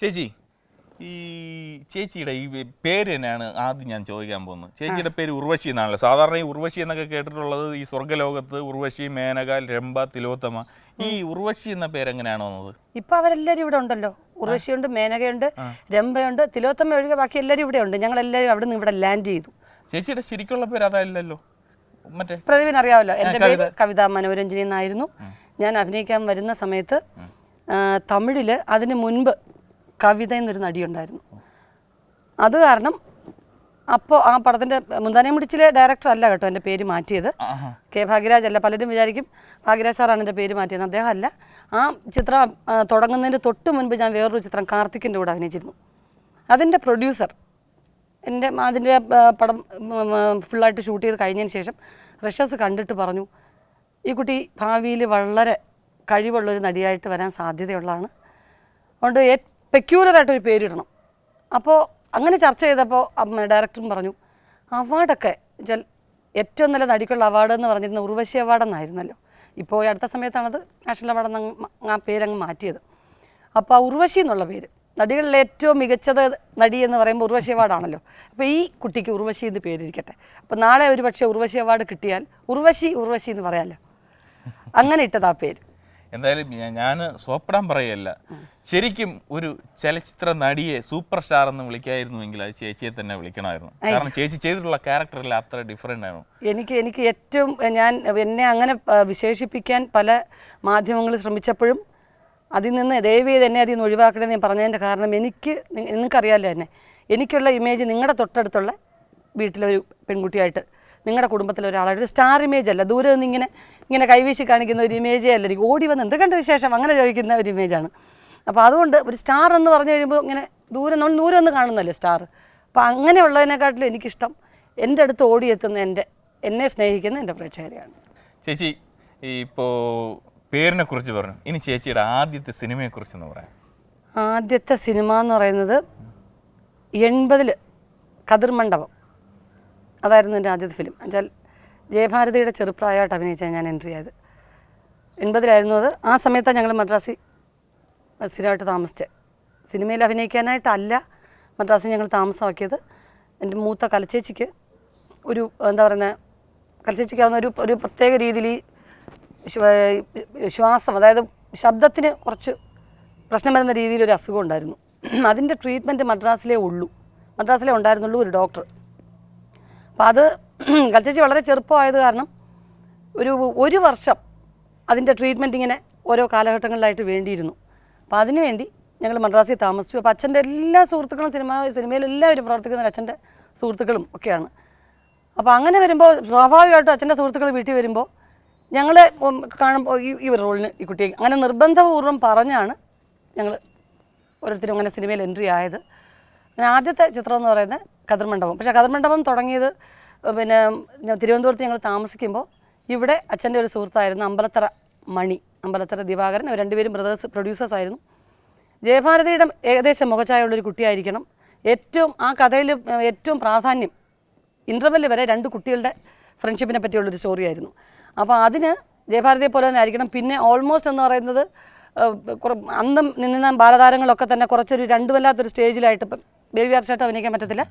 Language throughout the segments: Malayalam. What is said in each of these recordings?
ചേച്ചി ഈ ചേച്ചിയുടെ ഈ പേര് തന്നെയാണ് ആദ്യം ഞാൻ ചോദിക്കാൻ പോകുന്നത്. ചേച്ചിയുടെ പേര് ഉർവശി എന്നാണല്ലോ. സാധാരണ ഈ ഉർവശി എന്നൊക്കെ കേട്ടിട്ടുള്ളത് ഈ സ്വർഗ്ഗലോകത്ത് ഉർവശി, മേനക, രംഭ, തിലോത്തമ. ഈ ഉർവശി എന്ന പേര് എങ്ങനെയാണോ വന്നത്? ഇപ്പൊ അവരെല്ലാരും ഇവിടെ ഉണ്ടല്ലോ. ഉർവശിയുണ്ട്, മേനകയുണ്ട്, രംഭയുണ്ട്, തിലോത്തമ ഒഴികെ ബാക്കി എല്ലാവരും ഇവിടെ ഉണ്ട്. ഞങ്ങൾ എല്ലാവരും അവിടെ നിന്ന് ഇവിടെ ലാൻഡ് ചെയ്തു. ചേച്ചിയുടെ ശരിക്കുള്ള പേര് അതല്ലല്ലോ, മറ്റേ പ്രതിവിന് അറിയാമല്ലോ. എൻ്റെ പേര് കവിത മനോരഞ്ജനി എന്നായിരുന്നു. ഞാൻ അഭിനയിക്കാൻ വരുന്ന സമയത്ത് തമിഴില് അതിന് മുൻപ് കവിത എന്നൊരു നടിയുണ്ടായിരുന്നു. അത് കാരണം അപ്പോൾ ആ പടത്തിൻ്റെ മുന്താനെ മുടിച്ചിലെ ഡയറക്ടർ അല്ല കേട്ടോ എൻ്റെ പേര് മാറ്റിയത്. കെ ഭാഗ്യരാജ് അല്ല. പലരും വിചാരിക്കും ഭാഗ്യരാജ് സാറാണ് എൻ്റെ പേര് മാറ്റിയത്. അദ്ദേഹം അല്ല. ആ ചിത്രം തുടങ്ങുന്നതിന് തൊട്ട് മുൻപ് ഞാൻ വേറൊരു ചിത്രം കാർത്തിക്കിൻ്റെ കൂടെ അഭിനയിച്ചിരുന്നു. അതിൻ്റെ പ്രൊഡ്യൂസർ അതിൻ്റെ പടം ഫുള്ളായിട്ട് ഷൂട്ട് ചെയ്ത് കഴിഞ്ഞതിന് ശേഷം റഷസ് കണ്ടിട്ട് പറഞ്ഞു, ഈ കുട്ടി ഭാവിയിൽ വളരെ കഴിവുള്ളൊരു നടിയായിട്ട് വരാൻ സാധ്യതയുള്ളതാണ്, അതുകൊണ്ട് പെക്യൂലറായിട്ടൊരു പേരിടണം. അപ്പോൾ അങ്ങനെ ചർച്ച ചെയ്തപ്പോൾ ഡയറക്ടറും പറഞ്ഞു, അവാർഡൊക്കെ ഏറ്റവും നല്ല നടിക്കുള്ള അവാർഡ് എന്ന് പറഞ്ഞിരുന്ന ഉർവശി അവാർഡ് എന്നായിരുന്നല്ലോ. ഇപ്പോൾ അടുത്ത സമയത്താണത് നാഷണൽ അവാർഡ് ആ പേരങ്ങ് മാറ്റിയത്. അപ്പോൾ ആ ഉർവശി എന്നുള്ള പേര്, നടികളിൽ ഏറ്റവും മികച്ചത് നടി എന്ന് പറയുമ്പോൾ ഉർവശി അവാർഡാണല്ലോ. അപ്പോൾ ഈ കുട്ടിക്ക് ഉർവശി എന്ന് പേരിരിക്കട്ടെ. അപ്പോൾ നാളെ ഒരു പക്ഷേ ഉർവശി അവാർഡ് കിട്ടിയാൽ ഉർവശി എന്ന് പറയാമല്ലോ. അങ്ങനെ ഇട്ടത് ആ പേര്. എന്തായാലും ഞാൻ സോപ്പിടാൻ പറയല്ല, ശരിക്കും ഒരു ചലച്ചിത്ര നടിയെ സൂപ്പർ സ്റ്റാർ എന്ന് വിളിക്കായിരുന്നുവെങ്കിൽ അത് ചേച്ചിയെ തന്നെ വിളിക്കണമായിരുന്നു. കാരണം ചേച്ചി ചെയ്തിട്ടുള്ള ക്യാരക്ടറിൽ അത്ര ഡിഫറെൻ്റ് ആണ്. എനിക്ക് ഏറ്റവും എന്നെ അങ്ങനെ വിശേഷിപ്പിക്കാൻ പല മാധ്യമങ്ങൾ ശ്രമിച്ചപ്പോഴും അതിൽ നിന്ന് ദയവേത് എന്നെ അതിൽ നിന്ന് ഒഴിവാക്കണമെന്ന് ഞാൻ പറഞ്ഞതിൻ്റെ കാരണം നിങ്ങൾക്കറിയാമല്ലോ എന്നെ, എനിക്കുള്ള ഇമേജ് നിങ്ങളുടെ തൊട്ടടുത്തുള്ള വീട്ടിലൊരു പെൺകുട്ടിയായിട്ട്, നിങ്ങളുടെ കുടുംബത്തിലെ ഒരാളായിട്ട് ഒരു സ്റ്റാർ ഇമേജ് അല്ല, ദൂരെ നിന്ന് ഇങ്ങനെ കൈവീശി കാണിക്കുന്ന ഒരു ഇമേജേ അല്ല. എനിക്ക് ഓടി വന്ന് എന്തൊക്കെയുണ്ട് വിശേഷം അങ്ങനെ ചോദിക്കുന്ന ഒരു ഇമേജാണ്. അപ്പോൾ അതുകൊണ്ട് ഒരു സ്റ്റാർ എന്ന് പറഞ്ഞു കഴിയുമ്പോൾ ഇങ്ങനെ നമ്മൾ ദൂരെ ഒന്ന് കാണുന്നല്ലേ സ്റ്റാർ. അപ്പോൾ അങ്ങനെയുള്ളതിനെക്കാട്ടിലും എനിക്കിഷ്ടം എൻ്റെ അടുത്ത് ഓടിയെത്തുന്ന എന്നെ സ്നേഹിക്കുന്ന എൻ്റെ പ്രേക്ഷകരെയാണ്. ചേച്ചി ഇപ്പോൾ പേരിനെ കുറിച്ച് പറഞ്ഞു, ഇനി ചേച്ചിയുടെ ആദ്യത്തെ സിനിമയെക്കുറിച്ചൊന്ന് പറയാം. ആദ്യത്തെ സിനിമ എന്ന് പറയുന്നത് 80 കതിർ മണ്ഡപം, അതായിരുന്നു എൻ്റെ ആദ്യത്തെ ഫിലിം. എന്നുവെച്ചാൽ ജയഭാരതിയുടെ ചെറുപ്രായമായിട്ട് അഭിനയിച്ചാൽ ഞാൻ എൻട്രി ആയത്. 80 അത്. ആ സമയത്താണ് ഞങ്ങൾ മദ്രാസിൽ സ്ഥിരമായിട്ട് താമസിച്ചത്. സിനിമയിൽ അഭിനയിക്കാനായിട്ടല്ല മദ്രാസിൽ ഞങ്ങൾ താമസമാക്കിയത്. എൻ്റെ മൂത്ത കലച്ചേച്ചിക്ക് ഒരു കലച്ചേച്ചിക്കാവുന്ന ഒരു പ്രത്യേക രീതിയിൽ ശ്വാസം, അതായത് ശബ്ദത്തിന് കുറച്ച് പ്രശ്നം വരുന്ന രീതിയിലൊരു അസുഖം ഉണ്ടായിരുന്നു. അതിൻ്റെ ട്രീറ്റ്മെൻറ്റ് മദ്രാസിലേ ഉണ്ടായിരുന്നുള്ളൂ ഒരു ഡോക്ടർ. അപ്പോൾ അത് കലച്ചേച്ചി വളരെ ചെറുപ്പമായത് കാരണം ഒരു വർഷം അതിൻ്റെ ട്രീറ്റ്മെൻറ്റ് ഇങ്ങനെ ഓരോ കാലഘട്ടങ്ങളിലായിട്ട് വേണ്ടിയിരുന്നു. അപ്പോൾ അതിനുവേണ്ടി ഞങ്ങൾ മദ്രാസിൽ താമസിച്ചു. അപ്പോൾ അച്ഛൻ്റെ എല്ലാ സുഹൃത്തുക്കളും സിനിമയിൽ എല്ലാവരും പ്രവർത്തിക്കുന്ന അച്ഛൻ്റെ സുഹൃത്തുക്കളും ഒക്കെയാണ്. അപ്പോൾ അങ്ങനെ വരുമ്പോൾ സ്വാഭാവികമായിട്ടും അച്ഛൻ്റെ സുഹൃത്തുക്കൾ വീട്ടിൽ വരുമ്പോൾ ഞങ്ങൾ കാണുമ്പോൾ ഈ ഒരു റോളിന് ഈ കുട്ടിയെ അങ്ങനെ നിർബന്ധപൂർവ്വം പറഞ്ഞാണ് ഞങ്ങൾ ഓരോരുത്തരും അങ്ങനെ സിനിമയിൽ എൻട്രി ആയത്. ആദ്യത്തെ ചിത്രം എന്ന് പറയുന്നത് കതിർ മണ്ഡപം. പക്ഷേ കതിർ മണ്ഡപം തുടങ്ങിയത് പിന്നെ തിരുവനന്തപുരത്ത് ഞങ്ങൾ താമസിക്കുമ്പോൾ ഇവിടെ അച്ഛൻ്റെ ഒരു സുഹൃത്തായിരുന്നു അമ്പലത്തറ ദിവാകരൻ. അവർ രണ്ടുപേരും പ്രൊഡ്യൂസേഴ്സ് ആയിരുന്നു. ജയഭാരതിയുടെ ഏകദേശം മുഖഛായുള്ളൊരു കുട്ടിയായിരിക്കണം. ആ കഥയിൽ ഏറ്റവും പ്രാധാന്യം ഇൻ്റർവെല്ല് വരെ 2 കുട്ടികളുടെ ഫ്രണ്ട്ഷിപ്പിനെ പറ്റിയുള്ളൊരു സ്റ്റോറിയായിരുന്നു. അപ്പോൾ അതിന് ജയഭാരതിയെ പോലെ തന്നെ ആയിരിക്കണം. പിന്നെ ഓൾമോസ്റ്റ് എന്ന് പറയുന്നത് അന്നും നിന്ന ബാലതാരങ്ങളൊക്കെ തന്നെ കുറച്ചൊരു വല്ലാത്തൊരു സ്റ്റേജിലായിട്ട്, ഇപ്പം ബേബി ആർച്ചായിട്ട് അഭിനയിക്കാൻ പറ്റത്തില്ല,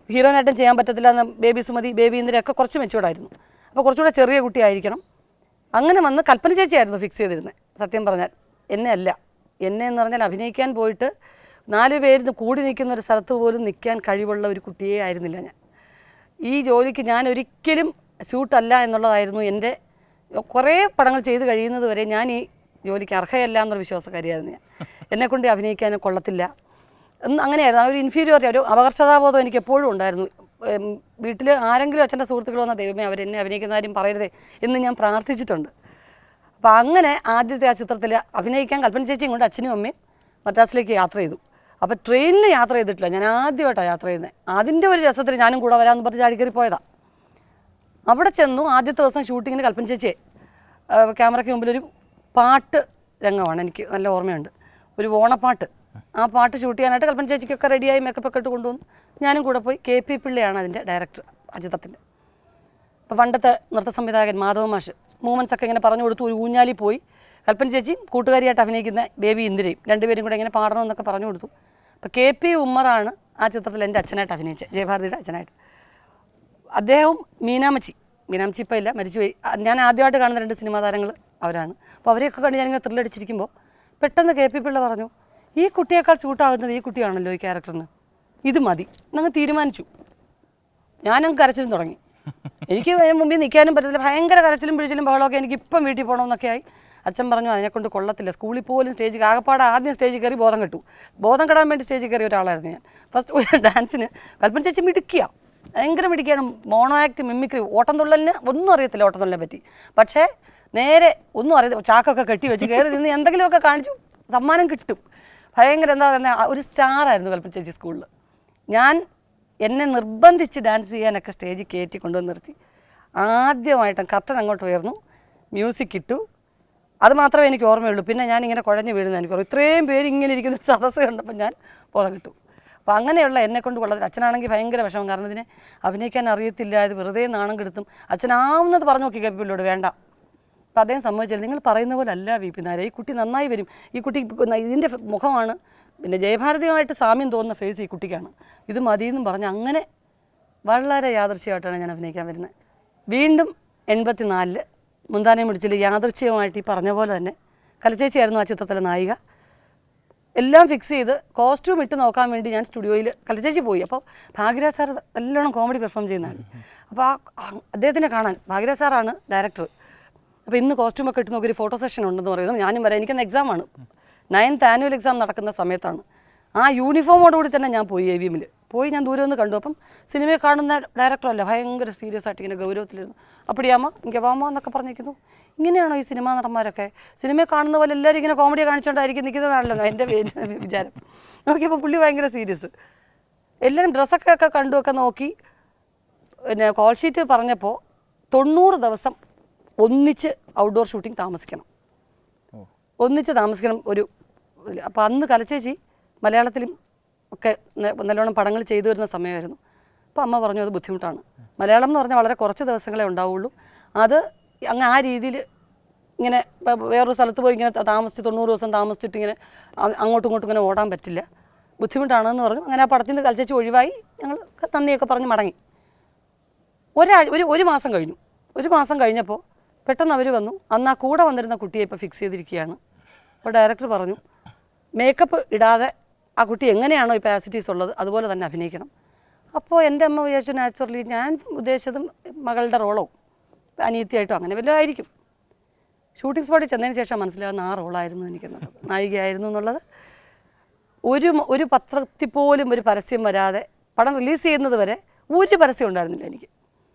ഹീറോയിനായിട്ടും ചെയ്യാൻ പറ്റത്തില്ല എന്ന ബേബി സുമതി, ബേബി ഇന്ദിരയൊക്കെ കുറച്ച് മെച്ചൂർഡായിരുന്നു. അപ്പോൾ കുറച്ചുകൂടെ ചെറിയ കുട്ടിയായിരിക്കണം. അങ്ങനെ വന്ന് കൽപ്പന ചേച്ചിയായിരുന്നു ഫിക്സ് ചെയ്തിരുന്നത്. സത്യം പറഞ്ഞാൽ എന്നെ എന്ന് പറഞ്ഞാൽ അഭിനയിക്കാൻ പോയിട്ട് 4 പേര് കൂടി നിൽക്കുന്ന ഒരു സ്ഥലത്ത് പോലും നിൽക്കാൻ കഴിവുള്ള ഒരു കുട്ടിയേ ആയിരുന്നില്ല ഞാൻ. ഈ ജോലിക്ക് ഞാൻ ഒരിക്കലും സ്യൂട്ടല്ല എന്നുള്ളതായിരുന്നു എൻ്റെ. കുറേ പടങ്ങൾ ചെയ്ത് കഴിയുന്നത് വരെ ഞാൻ ഈ ജോലിക്ക് അർഹയല്ല എന്നൊരു വിശ്വാസക്കാരിയായിരുന്നു ഞാൻ. എന്നെക്കൊണ്ട് അഭിനയിക്കാൻ കൊള്ളത്തില്ല അങ്ങനെയായിരുന്നു. ആ ഒരു ഇൻഫീരിയോറിറ്റി, ഒരു അപകർഷതാബോധം എനിക്ക് എപ്പോഴും ഉണ്ടായിരുന്നു. വീട്ടിൽ ആരെങ്കിലും അച്ഛൻ്റെ സുഹൃത്തുക്കൾ വന്നാൽ ദൈവമേ അവരെന്നെ അഭിനയിക്കുന്ന കാര്യം പറയരുതേ എന്ന് ഞാൻ പ്രാർത്ഥിച്ചിട്ടുണ്ട്. അപ്പോൾ അങ്ങനെ ആദ്യത്തെ ആ ചിത്രത്തിൽ അഭിനയിക്കാൻ കൽപ്പന ചേച്ചിയും കൊണ്ട് അച്ഛനും അമ്മയും മദ്രാസിലേക്ക് യാത്ര ചെയ്തു. അപ്പോൾ ട്രെയിനിൽ യാത്ര ചെയ്തിട്ടില്ല, ഞാൻ ആദ്യമായിട്ടാണ് യാത്ര ചെയ്യുന്നത്. അതിൻ്റെ ഒരു രസത്തിൽ ഞാനും കൂടെ വരാമെന്ന് പറഞ്ഞ് ചാടിക്കറി പോയതാണ്. അവിടെ ചെന്നു. ആദ്യത്തെ ദിവസം ഷൂട്ടിങ്ങിന് കൽപ്പന ചേച്ചിയെ ക്യാമറയ്ക്ക് മുമ്പിലൊരു പാട്ട് രംഗമാണ് എനിക്ക് നല്ല ഓർമ്മയുണ്ട്. ഒരു ഓണപ്പാട്ട്. ആ പാട്ട് ഷൂട്ട് ചെയ്യാനായിട്ട് കൽപ്പന ചേച്ചിക്കൊക്കെ റെഡിയായി മേക്കപ്പൊക്കെ ഇട്ട് കൊണ്ടുവന്നു. ഞാനും കൂടെ പോയി. KP പിള്ളയാണ് അതിൻ്റെ ഡയറക്ടർ അജിതത്തിൻ്റെ. അപ്പോൾ പണ്ടത്തെ നൃത്ത സംവിധായകൻ മാധവ മാഷ് മൂവ്മെൻറ്റ്സ് ഒക്കെ ഇങ്ങനെ പറഞ്ഞു കൊടുത്തു. ഒരു ഊഞ്ഞാലി പോയി കൽപ്പന ചേച്ചിയും കൂട്ടുകാരിയായിട്ട് അഭിനയിക്കുന്ന ബേബി ഇന്ദിരയും രണ്ടുപേരും കൂടെ ഇങ്ങനെ പാടണമെന്നൊക്കെ പറഞ്ഞു കൊടുത്തു. അപ്പോൾ KP ഉമ്മറാണ് ആ ചിത്രത്തിൽ എൻ്റെ അച്ഛനായിട്ട് അഭിനയിച്ചത്, ജയഭാരതിയുടെ അച്ഛനായിട്ട്. അദ്ദേഹവും മീനാമച്ചി ഇപ്പോൾ ഇല്ല, മരിച്ചുപോയി. ഞാൻ ആദ്യമായിട്ട് കാണുന്ന 2 സിനിമാ താരങ്ങൾ അവരാണ്. അപ്പോൾ അവരെയൊക്കെ കണ്ട് ഞാനിങ്ങനെ ത്രില്ലടിച്ചിരിക്കുമ്പോൾ പെട്ടെന്ന് KP പിള്ള പറഞ്ഞു, ഈ കുട്ടിയേക്കാൾ സൂട്ടാകുന്നത് ഈ കുട്ടിയാണല്ലോ ഈ ക്യാരക്ടറിന്, ഇത് മതി എന്നങ്ങ് തീരുമാനിച്ചു. ഞാനും കരച്ചിലും തുടങ്ങി. എനിക്ക് മുമ്പിൽ നിൽക്കാനും പറ്റത്തില്ല, ഭയങ്കര കരച്ചിലും പിടിച്ചിലും ബഹളമൊക്കെ. എനിക്ക് ഇപ്പം വീട്ടിൽ പോകണമെന്നൊക്കെ ആയി. അച്ഛൻ പറഞ്ഞു അതിനെക്കൊണ്ട് കൊള്ളത്തില്ല, സ്കൂളിൽ പോലും സ്റ്റേജിൽ ആകപ്പാടെ ആദ്യം സ്റ്റേജിൽ കയറി ബോധം കെട്ടു. ബോധം കെടാൻ വേണ്ടി സ്റ്റേജിൽ കയറിയ ഒരാളായിരുന്നു ഞാൻ. ഫസ്റ്റ് ഡാൻസിന് കൽപ്പന ചേച്ചി മിടുക്കിയ, ഭയങ്കര മിടുക്കിയാണ്. മോണോ ആക്ട്, മിമിക്രി, ഓട്ടം തുള്ളലിന് ഒന്നും അറിയത്തില്ല ഓട്ടം തുള്ളലിനെ പറ്റി. പക്ഷേ നേരെ ഒന്നും അറിയത്തില്ല, ചാക്കൊക്കെ കെട്ടി വെച്ച് കയറി നിന്ന് എന്തെങ്കിലുമൊക്കെ കാണിച്ചു സമ്മാനം കിട്ടും. ഭയങ്കര എന്താ പറയുക, ഒരു സ്റ്റാറായിരുന്നു കൽപ്പന ചേച്ചി സ്കൂളിൽ. എന്നെ നിർബന്ധിച്ച് ഡാൻസ് ചെയ്യാനൊക്കെ സ്റ്റേജിൽ കയറ്റി കൊണ്ടുവന്ന് നിർത്തി. ആദ്യമായിട്ടും കർട്ടൻ അങ്ങോട്ട് ഉയർന്നു, മ്യൂസിക് ഇട്ടു. അത് മാത്രമേ എനിക്ക് ഓർമ്മയുള്ളൂ. പിന്നെ ഞാനിങ്ങനെ കുഴഞ്ഞു വീഴുന്നത് എനിക്ക് ഓർമ്മ. ഇത്രയും പേര് ഇങ്ങനെ ഇരിക്കുന്ന ഒരു സദസ്സ് കണ്ടപ്പോൾ ഞാൻ ബോധം കിട്ടും. അപ്പോൾ അങ്ങനെയുള്ള എന്നെക്കൊണ്ട് കൊള്ളത്തില്ല. അച്ഛനാണെങ്കിൽ ഭയങ്കര വിഷമം, കാരണം ഇതിനെ അഭിനയിക്കാൻ അറിയത്തില്ല, ഇത് വെറുതെ നാണം കെടുത്തും. അച്ഛനാവുന്നത് പറഞ്ഞു നോക്കി KP വേണ്ട. അപ്പോൾ അദ്ദേഹം സമ്മതിച്ചില്ല. നിങ്ങൾ പറയുന്ന പോലെ അല്ല VP നായർ, ഈ കുട്ടി നന്നായി വരും, ഈ കുട്ടി ഇതിൻ്റെ മുഖമാണ്, പിന്നെ ജയഭാരതിയുമായിട്ട് സാമ്യം തോന്നുന്ന ഫേസ് ഈ കുട്ടിക്കാണ്, ഇത് മതിയെന്നും പറഞ്ഞ് അങ്ങനെ വളരെ യാദൃശ്യമായിട്ടാണ് ഞാൻ അഭിനയിക്കാൻ വരുന്നത്. വീണ്ടും 84 മുന്താനെ മുടിച്ചിൽ യാദൃശ്യമായിട്ട് ഈ പറഞ്ഞ പോലെ തന്നെ കലച്ചേച്ചിയായിരുന്നു ആ ചിത്രത്തിലെ നായിക. എല്ലാം ഫിക്സ് ചെയ്ത് കോസ്റ്റ്യൂം ഇട്ട് നോക്കാൻ വേണ്ടി ഞാൻ സ്റ്റുഡിയോയിൽ കലച്ചേച്ചി പോയി. അപ്പോൾ ഭാഗ്യരാജ് സാർ നല്ലോണം കോമഡി പെർഫോം ചെയ്യുന്നതാണ്. അപ്പോൾ അദ്ദേഹത്തിനെ കാണാൻ, ഭാഗ്യരാജ് സാറാണ് ഡയറക്ടർ. അപ്പോൾ ഇന്ന് കോസ്റ്റ്യൂമൊക്കെ ഇട്ട് നോക്കി ഒരു ഫോട്ടോ സെഷൻ ഉണ്ടെന്ന് പറയുന്നു. ഞാനും വരാം, എനിക്കൊന്ന് എക്സാമാണ്, 9th ആനുവൽ എക്സാം നടക്കുന്ന സമയത്താണ്. ആ യൂണിഫോമോടുകൂടി തന്നെ ഞാൻ പോയി AVMൽ പോയി. ഞാൻ ദൂരെ നിന്ന് കണ്ടു. അപ്പം സിനിമയെ കാണുന്ന ഡയറക്ടറല്ല, ഭയങ്കര സീരിയസ് ആയിട്ട് ഇങ്ങനെ ഗൗരവത്തിലിരുന്നു. അപ്പടിയാമ്മ എനിക്ക് വാമ എന്നൊക്കെ പറഞ്ഞിരിക്കുന്നു. ഇങ്ങനെയാണോ ഈ സിനിമാ നടന്മാരൊക്കെ? സിനിമയെ കാണുന്ന പോലെ എല്ലാവരും ഇങ്ങനെ കോമഡി കാണിച്ചുകൊണ്ടായിരിക്കും നിൽക്കുന്നതാണല്ലോ എൻ്റെ വിചാരം. നോക്കിയപ്പോൾ പുള്ളി ഭയങ്കര സീരിയസ്. എല്ലാവരും ഡ്രസ്സൊക്കെ കണ്ടുമൊക്കെ നോക്കി. പിന്നെ കോൾ ഷീറ്റ് പറഞ്ഞപ്പോൾ 90 ദിവസം ഒന്നിച്ച് ഔട്ട്ഡോർ ഷൂട്ടിംഗ് താമസിക്കണം, ഒന്നിച്ച് താമസിക്കണം ഒരു. അപ്പോൾ അന്ന് കലച്ചേച്ചി മലയാളത്തിലും ഒക്കെ നല്ലോണം പടങ്ങൾ ചെയ്തു വരുന്ന സമയമായിരുന്നു. അപ്പോൾ അമ്മ പറഞ്ഞു അത് ബുദ്ധിമുട്ടാണ്, മലയാളം എന്ന് പറഞ്ഞാൽ വളരെ കുറച്ച് ദിവസങ്ങളെ ഉണ്ടാവുള്ളൂ, അത് അങ്ങ് ആ രീതിയിൽ ഇങ്ങനെ വേറൊരു സ്ഥലത്ത് പോയി ഇങ്ങനെ താമസിച്ച് 90 ദിവസം താമസിച്ചിട്ട് ഇങ്ങനെ അങ്ങോട്ടും ഇങ്ങോട്ടും ഇങ്ങനെ ഓടാൻ പറ്റില്ല, ബുദ്ധിമുട്ടാണെന്ന് പറഞ്ഞു. അങ്ങനെ ആ പടത്തിൽ നിന്ന് കലച്ചേച്ചി ഒഴിവായി. ഞങ്ങൾ നന്ദിയൊക്കെ പറഞ്ഞ് മടങ്ങി. ഒരു മാസം കഴിഞ്ഞു. ഒരു മാസം കഴിഞ്ഞപ്പോൾ പെട്ടെന്ന് അവർ വന്നു. അന്ന് ആ കൂടെ വന്നിരുന്ന കുട്ടിയെ ഇപ്പോൾ ഫിക്സ് ചെയ്തിരിക്കുകയാണ്. അപ്പോൾ ഡയറക്ടർ പറഞ്ഞു മേക്കപ്പ് ഇടാതെ ആ കുട്ടി എങ്ങനെയാണോ ഈ പാസിറ്റീസ് ഉള്ളത് അതുപോലെ തന്നെ അഭിനയിക്കണം. അപ്പോൾ എൻ്റെ അമ്മ വിചാരിച്ചു നാച്ചുറലി ഞാൻ ഉദ്ദേശിച്ചതും മകളുടെ റോളോ അനിയത്തിയായിട്ടോ അങ്ങനെ വല്ലതും ആയിരിക്കും. ഷൂട്ടിംഗ് സ്പോട്ടിൽ ചെന്നതിന് ശേഷം മനസ്സിലാകുന്ന ആ റോളായിരുന്നു എനിക്കെന്നുള്ളത്, നായികയായിരുന്നു എന്നുള്ളത്. ഒരു പത്രത്തിൽ പോലും ഒരു പരസ്യം വരാതെ പടം റിലീസ് ചെയ്യുന്നത് വരെ ഒരു പരസ്യം ഉണ്ടായിരുന്നില്ല എനിക്ക്.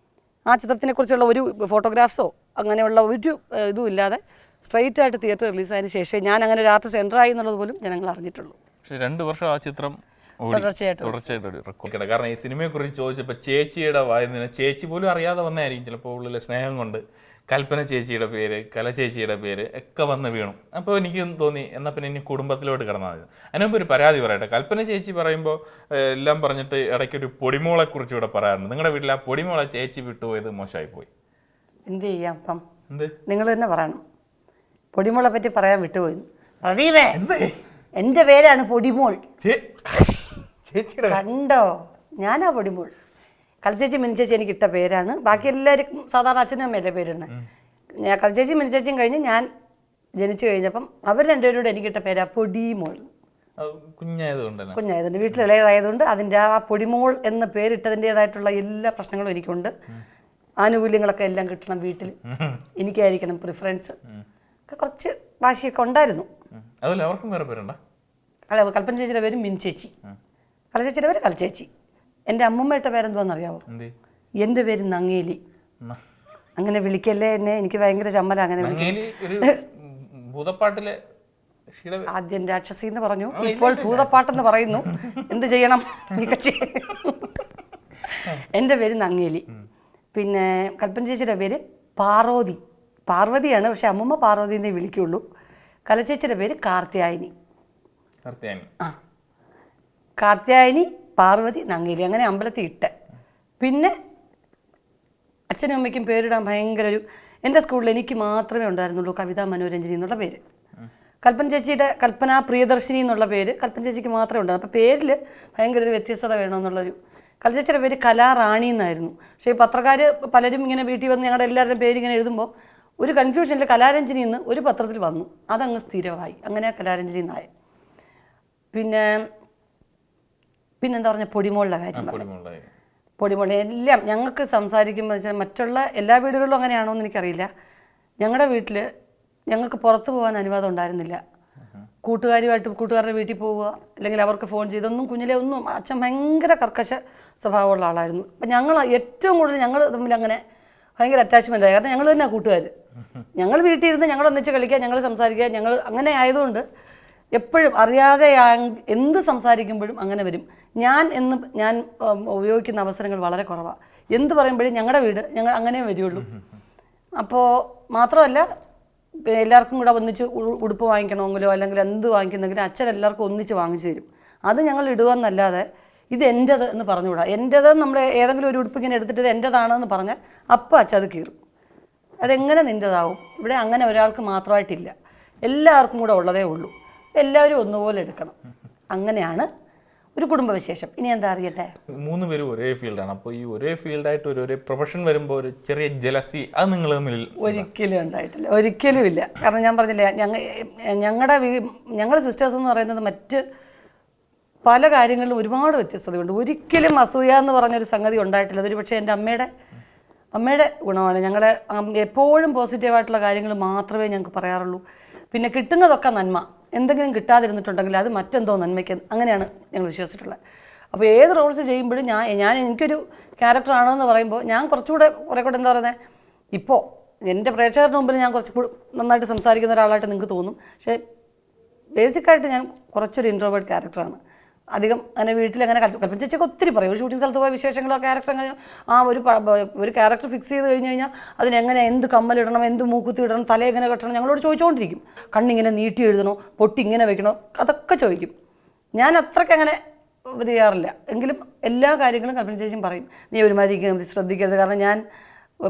ആ ചിത്രത്തിനെക്കുറിച്ചുള്ള ഒരു ഫോട്ടോഗ്രാഫ്സോ അങ്ങനെയുള്ള ഒരു ഇതും ഇല്ലാതെ സ്ട്രെയിറ്റ് ആയിട്ട് തിയേറ്റർ റിലീസായതിനു ശേഷം ഞാൻ അങ്ങനെ ഒരു ആർട്ടിസ്റ്റ് എൻ്റർ ആയി എന്നുള്ളത് പോലും ജനങ്ങൾ അറിഞ്ഞിട്ടുള്ളൂ. പക്ഷേ 2 വർഷം ആ ചിത്രം തുടർച്ചയായിട്ട്. കാരണം ഈ സിനിമയെ കുറിച്ച് ചോദിച്ചപ്പോൾ ചേച്ചിയുടെ വായന ചേച്ചി പോലും അറിയാതെ വന്നായിരിക്കും ചിലപ്പോൾ ഉള്ളിലെ സ്നേഹം കൊണ്ട് കൽപ്പന ചേച്ചിയുടെ പേര്, കല ചേച്ചിയുടെ പേര് ഒക്കെ വന്ന് വീണു. അപ്പോൾ എനിക്ക് തോന്നി എന്നാൽ പിന്നെ ഇനി കുടുംബത്തിലോട്ട് കിടന്നാൽ മതി. അതിനുമുമ്പ് ഒരു പരാതി പറയട്ടെ. കൽപ്പന ചേച്ചി പറയുമ്പോൾ എല്ലാം പറഞ്ഞിട്ട് ഇടയ്ക്കൊരു പൊടിമോളെ കുറിച്ച് ഇവിടെ പറയാറുണ്ട്. നിങ്ങളുടെ വീട്ടിൽ ആ പൊടിമോളെ ചേച്ചി വിട്ടുപോയത് മോശമായി പോയി. എന്ത് ചെയ്യാം? അപ്പം നിങ്ങൾ തന്നെ പറയണം. പൊടിമോളെ പറ്റി പറയാൻ വിട്ടുപോയി. പ്രദീപേ, എൻ്റെ പേരാണ് പൊടിമോൾ. കണ്ടോ, ഞാനാ പൊടിമോൾ. കലച്ചേച്ചി മിനിച്ചേച്ചി എനിക്ക് ഇട്ട പേരാണ്. ബാക്കി എല്ലാവർക്കും സാധാരണ അച്ഛനും അമ്മയല്ലേ പേരുണ്ട്. ഞാൻ കലച്ചേച്ചി മിനിച്ചേച്ചിയും കഴിഞ്ഞ് ഞാൻ ജനിച്ചു കഴിഞ്ഞപ്പം അവർ രണ്ടുപേരോട് എനിക്കിട്ട പേരാ പൊടിമോൾ. കുഞ്ഞായതുകൊണ്ട് വീട്ടിൽ ഇളയതായതുകൊണ്ട് അതിൻ്റെ ആ പൊടിമോൾ എന്ന പേരിട്ടതിൻ്റെതായിട്ടുള്ള എല്ലാ പ്രശ്നങ്ങളും എനിക്കുണ്ട്. ആനുകൂല്യങ്ങളൊക്കെ എല്ലാം കിട്ടണം, വീട്ടിൽ എനിക്കായിരിക്കണം പ്രിഫറൻസ് ഒക്കെ, കുറച്ച് വാശിയൊക്കെ ഉണ്ടായിരുന്നു. കൽപ്പന ചേച്ചിയുടെ പേര് മിനിച്ചേച്ചി, കലച്ചേച്ചിയുടെ പേര് കലച്ചേച്ചി. എൻ്റെ അമ്മൂമ്മയുടെ പേരെന്തുവാണെന്നറിയാവോ? എൻ്റെ പേര് നങ്ങേലി. അങ്ങനെ വിളിക്കല്ലേ എന്നെ, എനിക്ക് ഭയങ്കര ചമ്മല അങ്ങനെ. ആദ്യം രാക്ഷസി എന്ന് പറഞ്ഞു, ഇപ്പോൾ ഭൂതപ്പാട്ടെന്ന് പറയുന്നു. എന്ത് ചെയ്യണം? എൻ്റെ പേര് നങ്ങേലി. പിന്നെ കൽപ്പന ചേച്ചിയുടെ പേര് പാർവതി. പാർവതിയാണ്, പക്ഷെ അമ്മൂമ്മ പാർവതി എന്നേ വിളിക്കുള്ളൂ. കലച്ചേച്ചിയുടെ പേര് കാർത്യായനി. ആ, കാർത്യായനി, പാർവതി, നങ്ങേലി, അങ്ങനെ അമ്പലത്തിൽ ഇട്ട്. പിന്നെ അച്ഛനും അമ്മയ്ക്കും പേരിടാൻ ഭയങ്കര എൻ്റെ സ്കൂളിൽ എനിക്ക് മാത്രമേ ഉണ്ടായിരുന്നുള്ളൂ കവിതാ മനോരഞ്ജനി എന്നുള്ള പേര്. കൽപ്പന ചേച്ചിയുടെ കൽപ്പന പ്രിയദർശിനി എന്നുള്ള പേര് കൽപ്പന ചേച്ചിക്ക് മാത്രമേ ഉണ്ടാകും. അപ്പോൾ പേരിൽ ഭയങ്കര ഒരു വ്യത്യസ്തത വേണമെന്നുള്ളൊരു. കൽപ്പന ചേച്ചിയുടെ പേര് കലാറാണി എന്നായിരുന്നു. പക്ഷേ ഈ പത്രക്കാർ പലരും ഇങ്ങനെ വീട്ടിൽ വന്ന് ഞങ്ങളുടെ എല്ലാവരുടെയും പേര് ഇങ്ങനെ എഴുതുമ്പോൾ ഒരു കൺഫ്യൂഷനിൽ കലാരഞ്ജനി എന്ന് ഒരു പത്രത്തിൽ വന്നു, അതങ്ങ് സ്ഥിരമായി. അങ്ങനെ കലാരഞ്ജനി എന്നായി. പിന്നെന്താ പറഞ്ഞ പൊടിമോളുടെ കാര്യം. പൊടിമോൾ എല്ലാം ഞങ്ങൾക്ക് സംസാരിക്കുമ്പോൾ വെച്ചാൽ മറ്റുള്ള എല്ലാ വീടുകളിലും അങ്ങനെയാണോ എന്ന് എനിക്കറിയില്ല. ഞങ്ങളുടെ വീട്ടിൽ ഞങ്ങൾക്ക് പുറത്ത് പോകാൻ അനുവാദം ഉണ്ടായിരുന്നില്ല. കൂട്ടുകാരുടെ വീട്ടിൽ പോവുക, അല്ലെങ്കിൽ അവർക്ക് ഫോൺ ചെയ്തൊന്നും കുഞ്ഞിലെ ഒന്നും. അച്ഛൻ ഭയങ്കര കർക്കശ സ്വഭാവമുള്ള ആളായിരുന്നു. അപ്പം ഞങ്ങൾ ഏറ്റവും കൂടുതൽ ഞങ്ങൾ തമ്മിൽ അങ്ങനെ ഭയങ്കര അറ്റാച്ച്മെൻ്റ് ആയി. കാരണം ഞങ്ങൾ തന്നെ കൂട്ടുകാർ. ഞങ്ങൾ വീട്ടിൽ ഇരുന്ന് ഞങ്ങൾ ഒന്നിച്ച് കളിക്കുക, ഞങ്ങൾ സംസാരിക്കുക. ഞങ്ങൾ അങ്ങനെ ആയതുകൊണ്ട് എപ്പോഴും അറിയാതെ എന്ത് സംസാരിക്കുമ്പോഴും അങ്ങനെ വരും. ഞാൻ ഉപയോഗിക്കുന്ന അവസരങ്ങൾ വളരെ കുറവാണ്. എന്ത് പറയുമ്പോഴും ഞങ്ങളുടെ വീട് ഞങ്ങൾ അങ്ങനെ വരികയുള്ളൂ. അപ്പോൾ മാത്രമല്ല, എല്ലാവർക്കും കൂടെ ഒന്നിച്ച് ഉടുപ്പ് വാങ്ങിക്കണമെങ്കിലോ അല്ലെങ്കിൽ എന്ത് വാങ്ങിക്കുന്നെങ്കിലും അച്ഛൻ എല്ലാവർക്കും ഒന്നിച്ച് വാങ്ങിച്ചു തരും. അത് ഞങ്ങൾ ഇടുകയെന്നല്ലാതെ ഇത് എൻ്റേത് എന്ന് പറഞ്ഞുകൂടാ. എൻ്റേത് നമ്മൾ ഏതെങ്കിലും ഒരു ഉടുപ്പ് ഇങ്ങനെ എടുത്തിട്ട് ഇത് എൻ്റേതാണെന്ന് പറഞ്ഞാൽ അപ്പം അച്ഛൻ അത് കീറും. അതെങ്ങനെ നിൻ്റേതാവും? ഇവിടെ അങ്ങനെ ഒരാൾക്ക് മാത്രമായിട്ടില്ല, എല്ലാവർക്കും കൂടെ ഉള്ളതേ ഉള്ളൂ. എല്ലാവരും ഒന്നുപോലെ എടുക്കണം. അങ്ങനെയാണ് ഒരു കുടുംബവിശേഷം. ഇനി എന്താ അറിയട്ടെ, 3 പേരും ഒരേ ഫീൽഡാണ്. അപ്പോൾ ഈ ഒരേ ഫീൽഡായിട്ട് ഒരേ പ്രൊഫഷൻ വരുമ്പോൾ ഒരു ചെറിയ ജലസി അത് നിങ്ങൾ തമ്മിൽ ഒരിക്കലും ഉണ്ടായിട്ടില്ല, ഒരിക്കലും ഇല്ല. കാരണം ഞാൻ പറഞ്ഞില്ലേ, ഞങ്ങളുടെ സിസ്റ്റേഴ്സ് എന്ന് പറയുന്നത് മറ്റ് പല കാര്യങ്ങളിലും ഒരുപാട് വ്യത്യസ്തതയുണ്ട്. ഒരിക്കലും അസൂയ എന്ന് പറഞ്ഞൊരു സംഗതി ഉണ്ടായിട്ടില്ല. അതൊരു പക്ഷേ എൻ്റെ അമ്മയുടെ ഗുണമാണ്. ഞങ്ങളെ എപ്പോഴും പോസിറ്റീവായിട്ടുള്ള കാര്യങ്ങൾ മാത്രമേ ഞങ്ങൾക്ക് പറയാറുള്ളൂ. പിന്നെ കിട്ടുന്നതൊക്കെ നന്മ. എന്തെങ്കിലും കിട്ടാതിരുന്നിട്ടുണ്ടെങ്കിൽ അത് മറ്റെന്തോ നന്മയ്ക്ക്, അങ്ങനെയാണ് ഞങ്ങൾ വിശ്വസിച്ചിട്ടുള്ളത്. അപ്പോൾ ഏത് റോൾസ് ചെയ്യുമ്പോഴും എനിക്കൊരു ക്യാരക്ടറാണെന്ന് പറയുമ്പോൾ ഞാൻ കുറേ കൂടെ എന്താ പറയുന്നത്, ഇപ്പോൾ എൻ്റെ പ്രേക്ഷകരുടെ മുമ്പിൽ ഞാൻ കുറച്ചുകൂടി നന്നായിട്ട് സംസാരിക്കുന്ന ഒരാളായിട്ട് നിങ്ങൾക്ക് തോന്നും. പക്ഷേ ബേസിക്കായിട്ട് ഞാൻ കുറച്ചൊരു ഇൻട്രോവേർട്ട് ക്യാരക്ടറാണ്. അധികം അങ്ങനെ വീട്ടിലങ്ങനെ കൽപ്പന ചേച്ചിയൊക്കെ ഒത്തിരി പറയും. ഒരു ഷൂട്ടിംഗ് സ്ഥലത്ത് പോയ വിശേഷങ്ങളോ ക്യാരക്ടർ അങ്ങനെ ഒരു ക്യാരക്ടർ ഫിക്സ് ചെയ്ത് കഴിഞ്ഞാൽ അതിനെങ്ങനെ എന്ത് കമ്മലിടണം, എന്ത് മൂക്കുത്തി ഇടണം, തല എങ്ങനെ കെട്ടണം ഞങ്ങളോട് ചോദിച്ചുകൊണ്ടിരിക്കും. കണ്ണിങ്ങനെ നീട്ടി എഴുതണോ, പൊട്ടി ഇങ്ങനെ വെക്കണോ, അതൊക്കെ ചോദിക്കും. ഞാൻ അത്രയ്ക്ക് അങ്ങനെ ഇത് ചെയ്യാറില്ല. എങ്കിലും എല്ലാ കാര്യങ്ങളും കൽപ്പന ചേച്ചിയും പറയും, നീ ഒരുമാതിരി ശ്രദ്ധിക്കരുത്. കാരണം ഞാൻ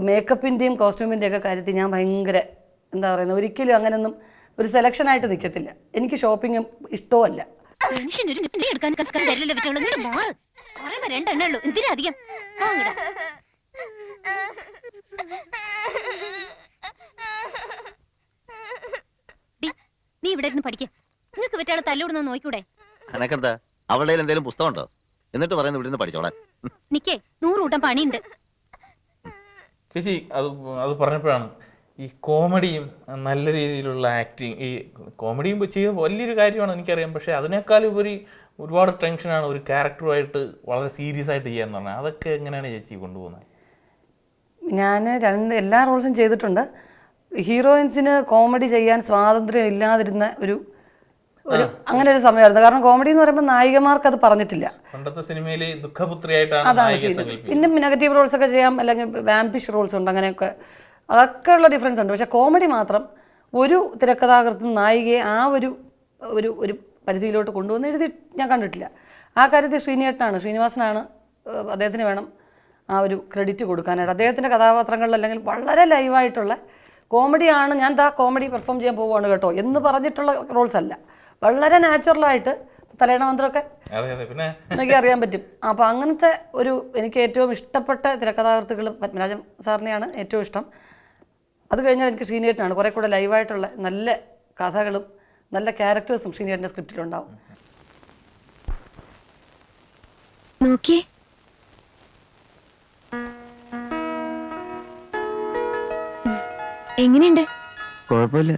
മേക്കപ്പിൻ്റെയും കോസ്റ്റ്യൂമിൻ്റെയും ഒക്കെ കാര്യത്തിൽ ഞാൻ ഭയങ്കര എന്താ പറയുന്നത്, ഒരിക്കലും അങ്ങനെയൊന്നും ഒരു സെലക്ഷനായിട്ട് നിൽക്കത്തില്ല. എനിക്ക് ഷോപ്പിങ്ങും ഇഷ്ടവുമല്ല. നീ ഇവിടെ ഇരുന്ന് പഠിക്ക. നിങ്ങൾക്ക് പറ്റാളെ തല്ലൂടുന്ന നോക്കൂടെ? അനക്കെന്താ അവളുടെ എന്തെങ്കിലും പുസ്തകം ഉണ്ടോ? എന്നിട്ട് പറയുന്നത് ഇവിടെ നിന്ന് പഠിച്ചോളാൻ. നിക്കേ 100 കൂട്ടം പണിയുണ്ട്. ചേച്ചി അത് പറഞ്ഞപ്പോഴാണ് ഈ കോമഡിയും നല്ല രീതിയിലുള്ള ആക്ടിങ്, ഈ കോമഡിയും ചെയ്ത വലിയൊരു കാര്യമാണ് എനിക്കറിയാം. പക്ഷേ അതിനേക്കാൾ ഉപരി ഒരുപാട് ടെൻഷനാണ് ഒരു ക്യാരക്ടറുമായിട്ട് വളരെ സീരിയസ് ആയിട്ട് ചെയ്യാന്ന് പറഞ്ഞാൽ. അതൊക്കെ എങ്ങനെയാണ് ചേച്ചി കൊണ്ടുപോകുന്നത്? ഞാൻ എല്ലാ റോൾസും ചെയ്തിട്ടുണ്ട്. ഹീറോയിൻസിന് കോമഡി ചെയ്യാൻ സ്വാതന്ത്ര്യം ഇല്ലാതിരുന്ന ഒരു അങ്ങനെ ഒരു സമയമായിരുന്നു. കാരണം കോമഡി എന്ന് പറയുമ്പോൾ നായികമാർക്ക് അത് പറഞ്ഞിട്ടില്ല. പണ്ടത്തെ സിനിമയിൽ ദുഃഖപുത്രിയായിട്ടാണ്. പിന്നെ നെഗറ്റീവ് റോൾസ് ഒക്കെ ചെയ്യാം, അല്ലെങ്കിൽ വാമ്പിഷ് റോൾസ് ഉണ്ട്, അങ്ങനെയൊക്കെ അതൊക്കെ ഉള്ള ഡിഫറൻസ് ഉണ്ട്. പക്ഷേ കോമഡി മാത്രം ഒരു തിരക്കഥാകൃത്തും നായികയെ ആ ഒരു ഒരു പരിധിയിലോട്ട് കൊണ്ടുവന്ന് എഴുതി ഞാൻ കണ്ടിട്ടില്ല. ആ കാര്യത്തിൽ ശ്രീനിവാസനാണ്, അദ്ദേഹത്തിന് വേണം ആ ഒരു ക്രെഡിറ്റ് കൊടുക്കാനായിട്ട്. അദ്ദേഹത്തിൻ്റെ കഥാപാത്രങ്ങളിൽ അല്ലെങ്കിൽ വളരെ ലൈവായിട്ടുള്ള കോമഡിയാണ്, ഞാൻ കോമഡി പെർഫോം ചെയ്യാൻ പോവുകയാണ് കേട്ടോ എന്ന് പറഞ്ഞിട്ടുള്ള റോൾസ് അല്ല, വളരെ നാച്ചുറലായിട്ട് തലയണ മന്ത്രമൊക്കെ എനിക്ക് അറിയാൻ പറ്റും. അപ്പോൾ അങ്ങനത്തെ എനിക്ക് ഏറ്റവും ഇഷ്ടപ്പെട്ട തിരക്കഥാകൃത്തുകൾ പത്മരാജൻ സാറിനെയാണ് ഏറ്റവും ഇഷ്ടം. അത് കഴിഞ്ഞാൽ എനിക്ക് ശ്രീനിയേട്ടനാണ്. കുറേ കൂടെ ലൈവായിട്ടുള്ള നല്ല കഥകളും നല്ല ക്യാരക്ടേഴ്സും ശ്രീനിയേട്ടൻ്റെ സ്ക്രിപ്റ്റിലുണ്ടാവും. നോക്കിയേ, എങ്ങനെയുണ്ട്? കുഴപ്പമില്ല.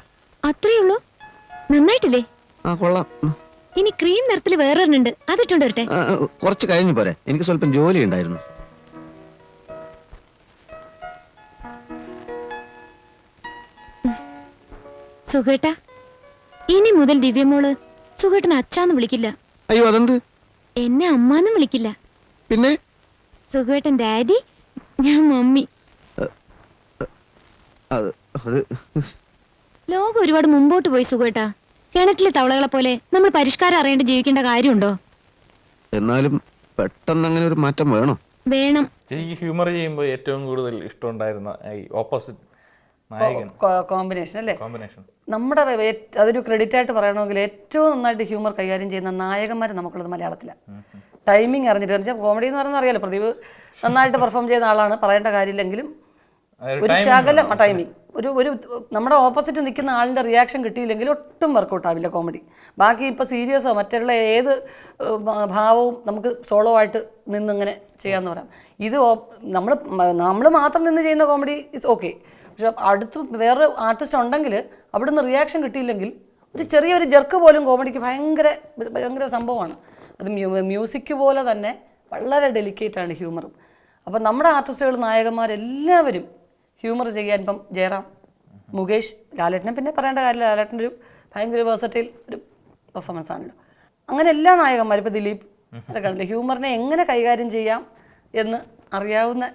അത്രേ ഉള്ളൂ? നന്നായിട്ടില്ലേ? ആ കൊള്ളാം. ഇനി ക്രീം നിറത്തിൽ വേറൊരെണ്ണുണ്ട്, അതിട്ടുണ്ട് വരട്ടെ. കുറച്ച് കഴിഞ്ഞു പോരെ, എനിക്ക് സ്വല്പം ജോലി ഉണ്ടായിരുന്നു. സുഖേട്ടാ, ഇനി മുതൽ ദിവ്യമോള് സുഖേട്ടനെ അച്ഛാന്ന് വിളിക്കില്ല. അയ്യോ, അതെന്ത്? എന്നെ അമ്മാന്നും വിളിക്കില്ല. പിന്നെ സുഖേട്ടൻ ഡാഡി, ഞാൻ മമ്മി. ലോകം ഒരുപാട് മുമ്പോട്ട് പോയി സുഖേട്ടാ. കിണറ്റിലെ തവളകളെ പോലെ നമ്മൾ പരിഷ്കാരം അറിയേണ്ട ജീവിക്കേണ്ട കാര്യമുണ്ടോ? എന്നാലും പെട്ടെന്ന് അങ്ങനെ ഒരു മാറ്റം വേണം. വേണം. ചേച്ചിക്ക് ഹ്യൂമർ ചെയ്യുമ്പോൾ ഏറ്റവും കൂടുതൽ ഇഷ്ടമുണ്ടായിരുന്ന ഈ ഓപ്പോസിറ്റ് നായകൻ കോമ്പിനേഷൻ അല്ലേ? കോമ്പിനേഷൻ നമ്മുടെ അതൊരു ക്രെഡിറ്റ് ആയിട്ട് പറയണമെങ്കിൽ ഏറ്റവും നന്നായിട്ട് ഹ്യൂമർ കൈകാര്യം ചെയ്യുന്ന നായകന്മാർ നമുക്കുള്ളത് മലയാളത്തിലാണ്. ടൈമിങ് അറിഞ്ഞിട്ട് വെച്ചാൽ കോമഡി എന്ന് പറയുന്നത് അറിയാലോ, പ്രദീപ് നന്നായിട്ട് പെർഫോം ചെയ്യുന്ന ആളാണ്, പറയേണ്ട കാര്യമില്ലെങ്കിലും ഒരു ശകലം ടൈമിങ് ഒരു നമ്മുടെ ഓപ്പോസിറ്റ് നിൽക്കുന്ന ആളിൻ്റെ റിയാക്ഷൻ കിട്ടിയില്ലെങ്കിൽ ഒട്ടും വർക്കൗട്ട് ആവില്ല കോമഡി. ബാക്കി ഇപ്പോൾ സീരിയസോ മറ്റുള്ള ഏത് ഭാവവും നമുക്ക് സോളോ ആയിട്ട് നിന്നിങ്ങനെ ചെയ്യാമെന്ന് പറയാം. ഇത് നമ്മൾ മാത്രം നിന്ന് ചെയ്യുന്ന കോമഡി ഇസ് ഓക്കെ. പക്ഷെ അടുത്ത് വേറെ ആർട്ടിസ്റ്റ് ഉണ്ടെങ്കിൽ അവിടുന്ന് റിയാക്ഷൻ കിട്ടിയില്ലെങ്കിൽ ഒരു ചെറിയൊരു ജെർക്ക് പോലും കോമഡിക്ക് ഭയങ്കര സംഭവമാണ്. അത് മ്യൂസിക് പോലെ തന്നെ വളരെ ഡെലിക്കേറ്റാണ് ഹ്യൂമറും. അപ്പം നമ്മുടെ ആർട്ടിസ്റ്റുകൾ നായകന്മാരെല്ലാവരും ഹ്യൂമർ ചെയ്യാൻ ഇപ്പം ജയറാം, മുകേഷ്, ലാലേട്ടനെ പിന്നെ പറയേണ്ട കാര്യമില്ല, ലാലേട്ടൻ്റെ ഒരു ഭയങ്കര വേഴ്സറ്റൈൽ ഒരു പെർഫോമൻസ് ആണല്ലോ. അങ്ങനെ എല്ലാ നായകന്മാരും ഇപ്പോൾ ദിലീപ് അതൊക്കെ ആണല്ലോ ഹ്യൂമറിനെ എങ്ങനെ കൈകാര്യം ചെയ്യാം എന്ന് അറിയാവുന്ന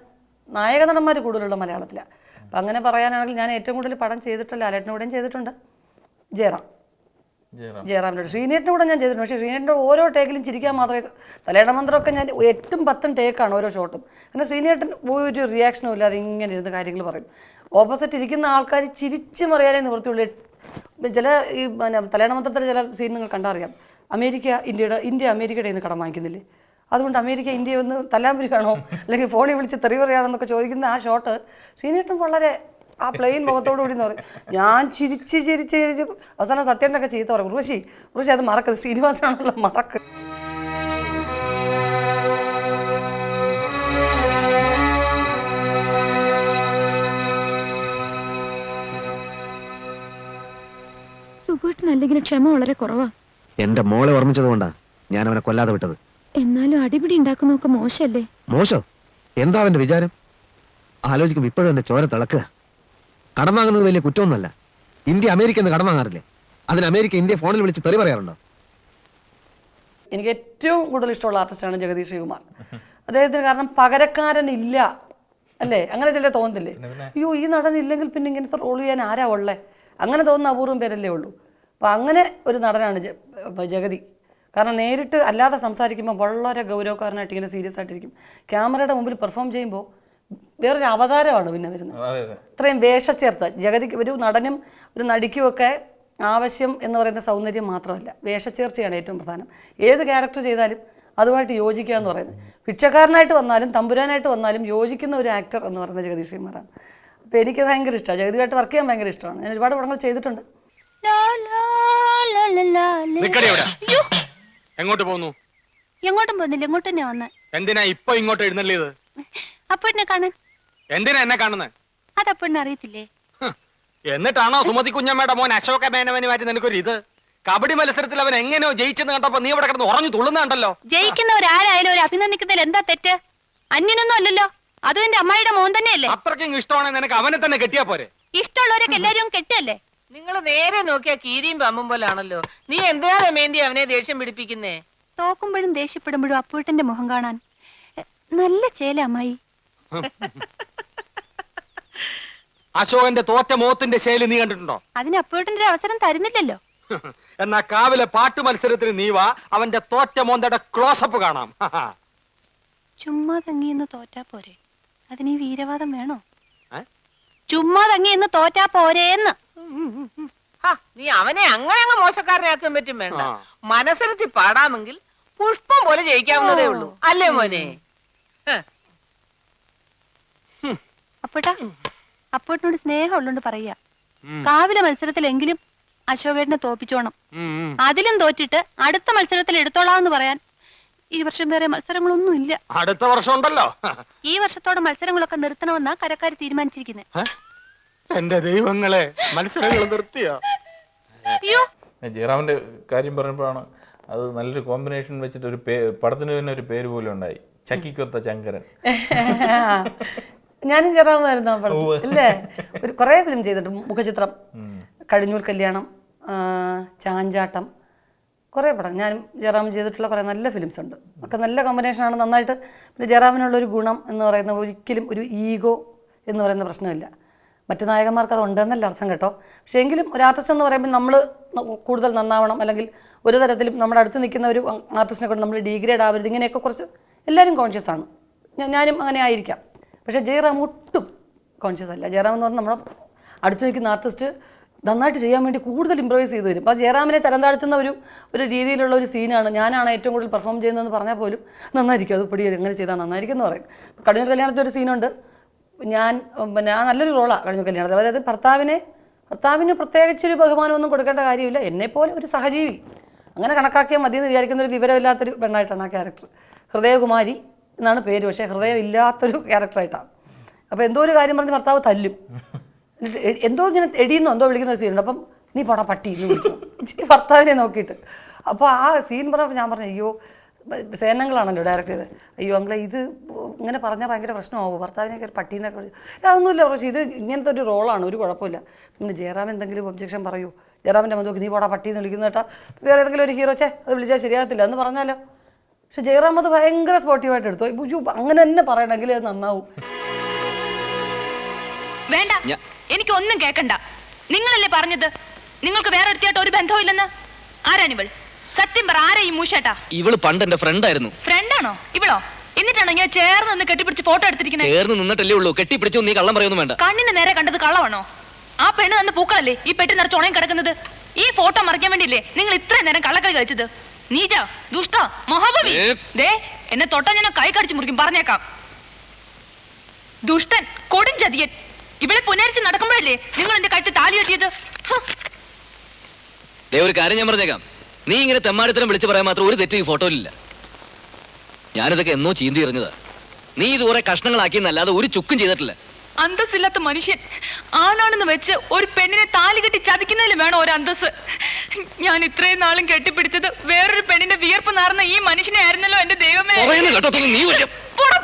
നായക നടന്മാർ കൂടുതലുള്ള മലയാളത്തിലാണ്. അപ്പം അങ്ങനെ പറയാനാണെങ്കിൽ ഞാൻ ഏറ്റവും കൂടുതൽ പടം ചെയ്തിട്ടുള്ള ലാലേട്ടനോടെയും ചെയ്തിട്ടുണ്ട്, ജയറാമിനോട്, ശ്രീനേട്ടൻ്റെ കൂടെ ഞാൻ ചെയ്തിട്ടുണ്ട്. പക്ഷേ ശ്രീനേട്ടൻ്റെ ഓരോ ടേക്കിലും ചിരിക്കാൻ മാത്രമേ, തലയുടെ മന്ത്രമൊക്കെ ഞാൻ 8ഉം 10ഉം ടേക്കാണ് ഓരോ ഷോട്ടും. കാരണം ശ്രീനേട്ടൻ ഒരു റിയാക്ഷനും ഇല്ലാതെ ഇങ്ങനെ ഇരുന്ന് കാര്യങ്ങൾ പറയും. ഓപ്പോസിറ്റ് ഇരിക്കുന്ന ആൾക്കാർ ചിരിച്ചു മറിയാനേ നിവൃത്തിയുള്ളൂ. ചില ഈ തലയുടെ മന്ത്രത്തിൽ ചില സീൻ നിങ്ങൾ കണ്ടറിയാം. ഇന്ത്യ അമേരിക്കയുടെ നിന്ന് കടം വാങ്ങിക്കുന്നില്ലേ, അതുകൊണ്ട് അമേരിക്ക ഇന്ത്യയെ ഒന്ന് തല്ലാമ്പരിക്കാണോ അല്ലെങ്കിൽ ഫോണിൽ വിളിച്ച് തെറി പറയുകയാണെന്നൊക്കെ ചോദിക്കുന്ന ആ ഷോട്ട് ശ്രീനേട്ടൻ വളരെ ആ പ്ലെയിൻ മുഖത്തോടു കൂടി എന്ന് പറയും. ഞാൻ ചിരിച്ച് അവസാനം സത്യേട്ടനൊക്കെ ചീത്ത പറയും, ഉർവശി അത് മറക്കത്, ശ്രീനിവാസനാണല്ലോ മറക്ക്. സുഖേട്ടനല്ലെങ്കിൽ ക്ഷമ വളരെ കുറവാ. എന്റെ മോളെ ഓർമ്മിച്ചതുകൊണ്ടാ ഞാൻ അവനെ കൊല്ലാതെ വിട്ടത്. എന്നാലും അടിപിടി ഉണ്ടാക്കുന്നതൊക്കെ മോശമല്ലേ? മോശം എന്താ അവന്റെ വിചാരം? ആലോചിക്കും ഇപ്പോഴും എന്റെ ചോര തിളക്കുക. കടം വാങ്ങുന്നത് വലിയ കുറ്റമൊന്നുമല്ല. ഇന്ത്യ അമേരിക്കന്ന് കടം വാങ്ങാറില്ലേ? അതിന് അമേരിക്ക ഇന്ത്യ ഫോണിൽ വിളിച്ച് തെറി പറയാറുണ്ടോ? എനിക്ക് ഏറ്റവും കൂടുതൽ ഇഷ്ടമുള്ള ആർട്ടിസ്റ്റാണ് ജഗദീഷ് ശ്രീകുമാർ. അദ്ദേഹത്തിന് കാരണം പകരക്കാരനില്ല അല്ലേ, അങ്ങനെ ചില തോന്നുന്നില്ലേ? അയ്യോ ഈ നടൻ ഇല്ലെങ്കിൽ പിന്നെ ഇങ്ങനത്തെ റോൾ ചെയ്യാൻ ആരാ ഉള്ളേ, അങ്ങനെ തോന്നുന്ന അപൂർവം പേരല്ലേ ഉള്ളൂ. അപ്പം അങ്ങനെ ഒരു നടനാണ് ജഗതി. കാരണം നേരിട്ട് അല്ലാതെ സംസാരിക്കുമ്പോൾ വളരെ ഗൗരവക്കാരനായിട്ട് ഇങ്ങനെ സീരിയസ് ആയിട്ടിരിക്കും. ക്യാമറയുടെ മുമ്പിൽ പെർഫോം ചെയ്യുമ്പോൾ വേറൊരു അവതാരമാണ് പിന്നെ വരുന്നത്. ഇത്രയും വേഷച്ചേർത്ത് ജഗതിക്ക് ഒരു നടനും ഒരു നടിക്കുമൊക്കെ ആവശ്യം എന്ന് പറയുന്ന സൗന്ദര്യം മാത്രമല്ല, വേഷച്ചേർച്ചയാണ് ഏറ്റവും പ്രധാനം. ഏത് ക്യാരക്ടർ ചെയ്താലും അതുമായിട്ട് യോജിക്കുക എന്ന് പറയുന്നത്. ഭിക്ഷക്കാരനായിട്ട് വന്നാലും തമ്പുരാനായിട്ട് വന്നാലും യോജിക്കുന്ന ഒരു ആക്ടർ എന്ന് പറയുന്നത് ജഗദീഷ് ശ്രീകുമാറാണ്. അപ്പോൾ എനിക്ക് ഭയങ്കര ഇഷ്ടമാണ് ജഗതിയായിട്ട് വർക്ക് ചെയ്യാൻ ഭയങ്കര ഇഷ്ടമാണ്. ഞാൻ ഒരുപാട് പടങ്ങൾ ചെയ്തിട്ടുണ്ട്. എങ്ങോട്ട് പോകുന്നു? എങ്ങോട്ടും പോകുന്നില്ല, ഇങ്ങോട്ട് തന്നെ വന്ന്. എന്തിനാ ഇപ്പൊ ഇങ്ങോട്ട് എഴുന്നള്ളിയത്? അപ്പോഴെന്നെ കാണാൻ. എന്തിനാ എന്നെ കാണുന്നത്? അതപ്പോഴെന്നെ അറിയത്തില്ലേ? എന്നിട്ടാണോ സുമതി കുഞ്ഞമ്മയുടെ മോൻ അശോക മേനവന് മാറ്റി നിനക്കൊരു ഇത്? കബഡി മത്സരത്തിൽ അവൻ എങ്ങനെയോ ജയിച്ചെന്ന് കണ്ടപ്പോ നീ ഇവിടെ കിടന്ന് ഉറഞ്ഞു തുള്ളുന്നുണ്ടല്ലോ. ജയിക്കുന്നവരാരായാലും ഒരു അഭിനന്ദിക്കുന്നതിൽ എന്താ തെറ്റ്? അന്യനൊന്നും അല്ലല്ലോ, അതും എന്റെ അമ്മായിയുടെ മോൻ തന്നെയല്ലേ. അത്രയ്ക്കും ഇഷ്ടമാണെങ്കിൽ നിനക്ക് അവനെ തന്നെ കെട്ടിയാ പോരെ? ഇഷ്ടമുള്ളവരൊക്കെ എല്ലാരും കെട്ടല്ലേ. നിങ്ങൾ നേരെ നോക്കിയാ കീരിയും പമ്പും പോലാണല്ലോ. നീ എന്തിനാ രമേന്തി അവനെ ദേഷ്യം പിടിപ്പിക്കുന്നേ? തോക്കുമ്പോഴും ദേഷ്യപ്പെടുമ്പോഴും അപ്പൂട്ടന്റെ മുഖം കാണാൻ നല്ല ചേല അമ്മായി. അശോകന്റെ തോറ്റ മോത്തിന്റെ ശൈലി നീ കണ്ടിട്ടുണ്ടോ? അതിന് അപ്പൂട്ടന്റെ ഒരു അവസരം തരുന്നില്ലല്ലോ. എന്നാ കാവിലെ പാട്ട് മത്സരത്തിന് നീ വാ, അവന്റെ തോറ്റ മോന്തയുടെ ക്ലോസപ്പ് കാണാം. ചുമ്മാ തങ്ങിയെന്ന് തോറ്റാ പോരെ, അതിന് ഈ വീരവാദം വേണോ? ചുമ്മാ തങ്ങിയെന്ന് തോറ്റാ പോരേന്ന്. നീ അവനെ അങ്ങനെ അങ്ങ് മോശക്കാരനാക്കാൻ പറ്റും വേണ്ട. മനസ്സിലെത്തി പാടാമെങ്കിൽ പുഷ്പം പോലെ ജയിക്കാവുന്നതേ ഉള്ളൂ, അല്ലേ മോനെ? അപ്പോട്ടിനോട് സ്നേഹം ഉള്ളോണ്ട് പറയാ, കാവിലെ മത്സരത്തിലെങ്കിലും അശോകേട്ടനെ തോപ്പിച്ചോണം. അതിലും തോറ്റിട്ട് അടുത്ത മത്സരത്തിൽ എടുത്തോളാന്ന് പറയാൻ ഈ വർഷം വേറെ മത്സരങ്ങളൊന്നും ഇല്ല. അടുത്ത വർഷം ഉണ്ടല്ലോ. ഈ വർഷത്തോടെ മത്സരങ്ങളൊക്കെ നിർത്തണമെന്നാ കരക്കാര് തീരുമാനിച്ചിരിക്കുന്നത്. എന്റെ ദൈവങ്ങളെ, മത്സരങ്ങൾ നിർത്തിയോ? ജയറാമിന്റെ കാര്യം പറഞ്ഞപ്പോഴാണ് അത് നല്ലൊരു കോമ്പിനേഷൻ വെച്ചിട്ട് ഒരു പടത്തിന് തന്നെ ഒരു പേര് പോലും ഉണ്ടായി, ചക്കിക്കൊത്ത ശങ്കരൻ. ഞാനും ജയറാമായിരുന്നു ആ പടത്തിൽ അല്ലേ. ഒരു കുറേ ഫിലിം ചെയ്തിട്ടുണ്ട്. മുഖചിത്രം, കടിഞ്ഞൂൽ കല്യാണം, ചാഞ്ചാട്ടം, കുറേ പടം ഞാനും ജയറാം ചെയ്തിട്ടുള്ള കുറേ നല്ല ഫിലിംസ് ഉണ്ട്. ഒക്കെ നല്ല കോമ്പിനേഷനാണ്, നന്നായിട്ട്. പിന്നെ ജയറാമിനുള്ളൊരു ഗുണം എന്ന് പറയുന്നത് ഒരിക്കലും ഒരു ഈഗോ എന്ന് പറയുന്ന പ്രശ്നമില്ല. മറ്റു നായകന്മാർക്ക് അത് ഉണ്ടെന്നല്ല അർത്ഥം കേട്ടോ. പക്ഷേ എങ്കിലും ഒരു ആർട്ടിസ്റ്റ് എന്ന് പറയുമ്പോൾ നമ്മൾ കൂടുതൽ നന്നാവണം, അല്ലെങ്കിൽ ഒരു തരത്തിലും നമ്മുടെ അടുത്ത് നിൽക്കുന്ന ഒരു ആർട്ടിസ്റ്റിനെ കൊണ്ട് നമ്മൾ ഡീഗ്രേഡ് ആവരുത്, ഇങ്ങനെയൊക്കെ കുറച്ച് എല്ലാവരും കോൺഷ്യസ് ആണ്. ഞാനും അങ്ങനെ ആയിരിക്കാം. പക്ഷേ ജയറാം ഒട്ടും കോൺഷ്യസ് അല്ല. ജയറാം എന്ന് പറഞ്ഞാൽ നമ്മുടെ അടുത്ത് നിൽക്കുന്ന ആർട്ടിസ്റ്റ് നന്നായിട്ട് ചെയ്യാൻ വേണ്ടി കൂടുതൽ ഇമ്പ്രവൈസ് ചെയ്ത് തരും. അപ്പോൾ ജയറാമിനെ തരം താഴ്ത്തുന്ന ഒരു രീതിയിലുള്ള ഒരു സീനാണ്. ഞാനാണ് ഏറ്റവും കൂടുതൽ പെർഫോം ചെയ്യുന്നതെന്ന് പറഞ്ഞാൽ പോലും നന്നായിരിക്കും, അത് പിടി എങ്ങനെ ചെയ്താൽ നന്നായിരിക്കും എന്ന് പറയും. കടിഞ്ഞൂർ കല്യാണത്തിൽ ഒരു സീനുണ്ട്, ഞാൻ നല്ലൊരു റോളാണ് കടിഞ്ഞൂർ കല്യാണത്തിൽ. അതായത് ഭർത്താവിന് പ്രത്യേകിച്ചൊരു ബഹുമാനമൊന്നും കൊടുക്കേണ്ട കാര്യമില്ല, എന്നെപ്പോലെ ഒരു സഹജീവി അങ്ങനെ കണക്കാക്കിയാൽ മതി എന്ന് വിചാരിക്കുന്ന ഒരു വിവരമില്ലാത്തൊരു പെണ്ണായിട്ടാണ് ആ ക്യാരക്ടർ. ഹൃദയകുമാരി എന്നാണ് പേര്, പക്ഷേ ഹൃദയമില്ലാത്തൊരു ക്യാരക്ടറായിട്ടാണ്. അപ്പോൾ എന്തോ ഒരു കാര്യം പറഞ്ഞ് ഭർത്താവ് തല്ലും, എന്നിട്ട് എന്തോ ഇങ്ങനെ എടിയെന്നോ എന്തോ വിളിക്കുന്ന സീനുണ്ട്. അപ്പം നീ പോടാ പട്ടി എന്ന് വിളിക്കും ഭർത്താവിനെ നോക്കിയിട്ട്. അപ്പോൾ ആ സീൻ പറഞ്ഞപ്പോൾ ഞാൻ പറഞ്ഞു, അയ്യോ സേനങ്ങളാണല്ലോ ഡയറക്റ്റ് ചെയ്ത്, അയ്യോ അങ്ങളെ ഇത് ഇങ്ങനെ പറഞ്ഞാൽ ഭയങ്കര പ്രശ്നമാവും, ഭർത്താവിനൊക്കെ ഒരു പട്ടീനൊക്കെ അതൊന്നുമില്ല, പക്ഷേ ഇത് ഇങ്ങനത്തെ ഒരു റോളാണ്, ഒരു കുഴപ്പമില്ല. പിന്നെ ജയറാം എന്തെങ്കിലും ഒബ്ജക്ഷൻ പറയൂ, ജയറാമിൻ്റെ മതി നീ പോടാ പട്ടി എന്ന് വിളിക്കുന്ന കേട്ടാ വേറെ ഏതെങ്കിലും ഒരു ഹീറോ അത് വിളിച്ചാൽ ശരിയാകത്തില്ല എന്ന് പറഞ്ഞാലോ. പക്ഷെ ജയറാം അത് ഭയങ്കര സ്പോർട്ടീവായിട്ട് എടുത്തു. അയ്യോ അങ്ങനെ തന്നെ പറയണമെങ്കിൽ അത് നന്നാവും. വേണ്ട, എനിക്കൊന്നും കേൾക്കണ്ട. നിങ്ങളല്ലേ പറഞ്ഞത് നിങ്ങൾക്ക് വേറെ അടുത്തായിട്ട് ഒരു ബന്ധവും ഇല്ലെന്ന്? ആരാണിവൾ? സത്യം പറ, ആരാ ഈ മൂഷേട്ടാ? ഇവള് പണ്ട് എന്റെ ഫ്രണ്ട് ആയിരുന്നു. ഫ്രണ്ടാണോ ഇവളോ? എന്നിട്ടാണോ ഇങ്ങനെ ചേർന്ന് നിന്ന് കെട്ടിപ്പിടിച്ച് ഫോട്ടോ എടുത്തിരിക്കുന്നത്? ചേർന്ന് നിന്നിട്ടല്ലേ ഉള്ളൂ, കെട്ടിപ്പിടിച്ചു നീ കള്ളം പറയൊന്നും വേണ്ട. കണ്ണിന് നേരെ കണ്ടത് കള്ളമാണോ? ആ പെണ്ണ് തന്ന പൂക്കളല്ലേ ഈ പെട്ടി നിറച്ച് ഉണയും കിടക്കുന്നത്? ഈ ഫോട്ടോ മറിക്കാൻ വേണ്ടിയില്ലേ നിങ്ങൾ ഇത്രയും നേരം കള്ളക്കളി കളിച്ചത്? നീജ, ദുഷ്ട, മഹാബലി, ദേ എന്നെ തൊട്ടാ ഞാൻ കൈ കടിച്ചു മുറിക്കും, പറഞ്ഞേക്കാം. ദുഷ്ടൻ, കൊടുംചതിയൻ. ഇവിടെ പുനരിച്ച് നടക്കുമ്പോഴല്ലേ നിങ്ങൾ എന്റെ കഴുത്ത് താലി കെട്ടിയത്? ഒരു കാര്യം ഞാൻ പറഞ്ഞേക്കാം, നീ ഇങ്ങനെ തെമ്മാടിത്തരം വിളിച്ചു പറയാൻ മാത്രം ഒരു തെറ്റ് ഈ ഫോട്ടോയിലില്ല. ഞാനിതൊക്കെ എന്നോ ചീന്തി എറിഞ്ഞതാ. നീ ഇത് കുറെ കഷ്ണങ്ങളാക്കിയെന്നല്ലാതെ ഒരു ചുക്കും ചെയ്തിട്ടില്ല. അന്തസ്സില്ലാത്ത മനുഷ്യൻ. ആണാണെന്ന് വെച്ച് ഒരു പെണ്ണിനെ താലി കെട്ടി ചതിക്കുന്നതിലും വേണം ഒരു അന്തസ്. ഞാൻ ഇത്രയും നാളും കെട്ടിപ്പിടിച്ചത് വേറൊരു പെണ്ണിന്റെ വിയർപ്പ് നാർന്ന ഈ മനുഷ്യനെ ആയിരുന്നല്ലോ എന്റെ ദൈവമേ.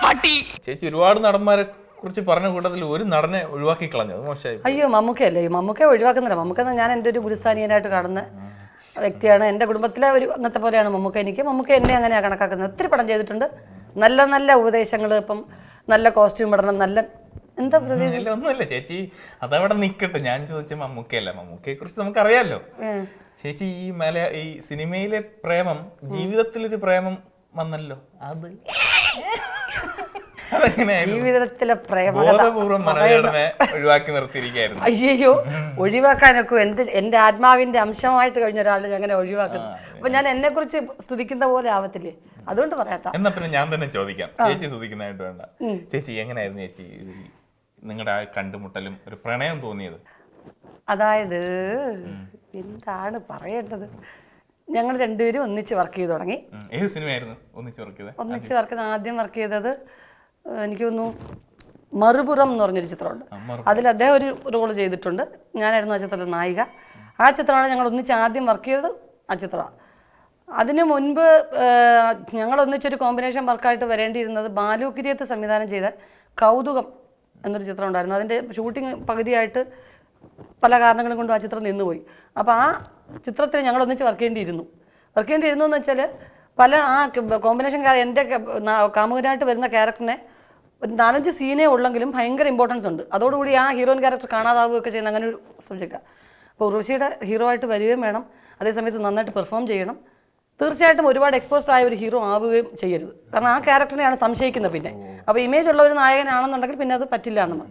പട്ടി ചേച്ചി ഒരുപാട് നടന്മാരെ കുറിച്ച് പറഞ്ഞ കൂട്ടത്തിൽ ഒരു നടനെ ഒഴിവാക്കി കളഞ്ഞു, അത് മോശമായി. അയ്യോ മമ്മൂക്കയല്ലേ, മമ്മൂക്ക ഒഴിവാക്കുന്നില്ല. മമ്മൂക്ക ഞാൻ എൻ്റെ ഒരു ഗുരുസ്ഥാനീയനായിട്ട് കാണുന്ന വ്യക്തിയാണ്. എൻ്റെ കുടുംബത്തിലെ ഒരു അന്നത്തെ പോലെയാണ് മമ്മൂക്ക. മമ്മൂക്ക എന്നെ അങ്ങനെയാണ് കണക്കാക്കുന്നത്. ഒത്തിരി പടം ചെയ്തിട്ടുണ്ട്, നല്ല നല്ല ഉപദേശങ്ങൾ. ഇപ്പം നല്ല കോസ്റ്റ്യൂം ഇടണം, നല്ല എന്താ ഒന്നുമില്ല ചേച്ചി, അതവിടെ നിക്കട്ടെ. ഞാൻ ചോദിച്ച മമ്മൂക്കയല്ല, മമ്മൂക്കയെ കുറിച്ച് നമുക്കറിയാലോ. ചേച്ചി ഈ സിനിമയിലെ പ്രേമം ജീവിതത്തിലൊരു പ്രേമം വന്നല്ലോ, അത് ജീവിതത്തിലെ ബോധപൂർവ്വം മനോജേട്ടനെ ഒഴിവാക്കി നിർത്തിയിരിക്കുകയായിരുന്നു. അയ്യോ ഒഴിവാക്കാനൊക്കെ എന്റെ ആത്മാവിന്റെ അംശമായിട്ട് കഴിഞ്ഞ ഒരാൾ അങ്ങനെ ഒഴിവാക്കുന്നു. അപ്പൊ ഞാൻ എന്നെ കുറിച്ച് സ്തുതിക്കുന്ന പോലെ ആവത്തില്ലേ, അതുകൊണ്ട് പറയാത്ത. എന്നാ പിന്നെ ഞാൻ തന്നെ ചോദിക്കാം, ചേച്ചി സ്തുതിക്കുന്നതായിട്ട് വേണ്ട. ചേച്ചി എങ്ങനെയായിരുന്നു ചേച്ചി നിങ്ങളുടെ ആ കണ്ടുമുട്ടലും ഒരു പ്രണയം തോന്നിയത്? അതായത് എന്താണ് പറയേണ്ടത്, ഞങ്ങൾ രണ്ടുപേരും ഒന്നിച്ച് വർക്ക് ചെയ്ത് തുടങ്ങി. ഏത് സിനിമയായിരുന്നു ഒന്നിച്ച് വർക്ക് ചെയ്തത്? ഒന്നിച്ച് വർക്ക് ചെയ്ത് ആദ്യം വർക്ക് ചെയ്തത് എനിക്ക് തോന്നുന്നു മറുപുറം എന്ന് പറഞ്ഞൊരു ചിത്രമുണ്ട്. അതിൽ അദ്ദേഹം ഒരു റോള് ചെയ്തിട്ടുണ്ട്, ഞാനായിരുന്നു ആ ചിത്രത്തിലെ നായിക. ആ ചിത്രമാണ് ഞങ്ങൾ ഒന്നിച്ച് ആദ്യം വർക്ക് ചെയ്തത്, ആ ചിത്രമാണ്. അതിനു മുൻപ് ഞങ്ങൾ ഒന്നിച്ചൊരു കോമ്പിനേഷൻ വർക്കായിട്ട് വരേണ്ടിയിരുന്നത് ബാലു കിരിയത്ത് സംവിധാനം ചെയ്ത കൗതുകം എന്നൊരു ചിത്രം ഉണ്ടായിരുന്നു. അതിൻ്റെ ഷൂട്ടിംഗ് പകുതിയായിട്ട് പല കാരണങ്ങളും കൊണ്ടും ആ ചിത്രം നിന്നുപോയി. അപ്പോൾ ആ ചിത്രത്തിൽ ഞങ്ങൾ ഒന്നിച്ച് വർക്ക് ചെയ്യേണ്ടിയിരുന്നു എന്ന് വെച്ചാൽ പല ആ കോമ്പിനേഷൻ എൻ്റെ കാമുകനായിട്ട് വരുന്ന ക്യാരക്ടറിനെ ഒരു 4-5 സീനേ ഉള്ളെങ്കിലും ഭയങ്കര ഇമ്പോർട്ടൻസ് ഉണ്ട്. അതോടുകൂടി ആ ഹീറോയിൻ ക്യാരക്ടർ കാണാതാവുകയൊക്കെ ചെയ്യുന്ന അങ്ങനെ ഒരു സബ്ജക്റ്റാണ്. അപ്പോൾ ഉർവശിയുടെ ഹീറോ ആയിട്ട് വരികയും വേണം, അതേസമയത്ത് നന്നായിട്ട് പെർഫോം ചെയ്യണം. തീർച്ചയായിട്ടും ഒരുപാട് എക്സ്പോസ്ഡ് ആയ ഒരു ഹീറോ ആവുകയും ചെയ്യരുത്, കാരണം ആ ക്യാരക്ടറിനെയാണ് സംശയിക്കുന്നത്. പിന്നെ അപ്പോൾ ഇമേജ് ഉള്ള ഒരു നായകനാണെന്നുണ്ടെങ്കിൽ പിന്നെ അത് പറ്റില്ല എന്ന്.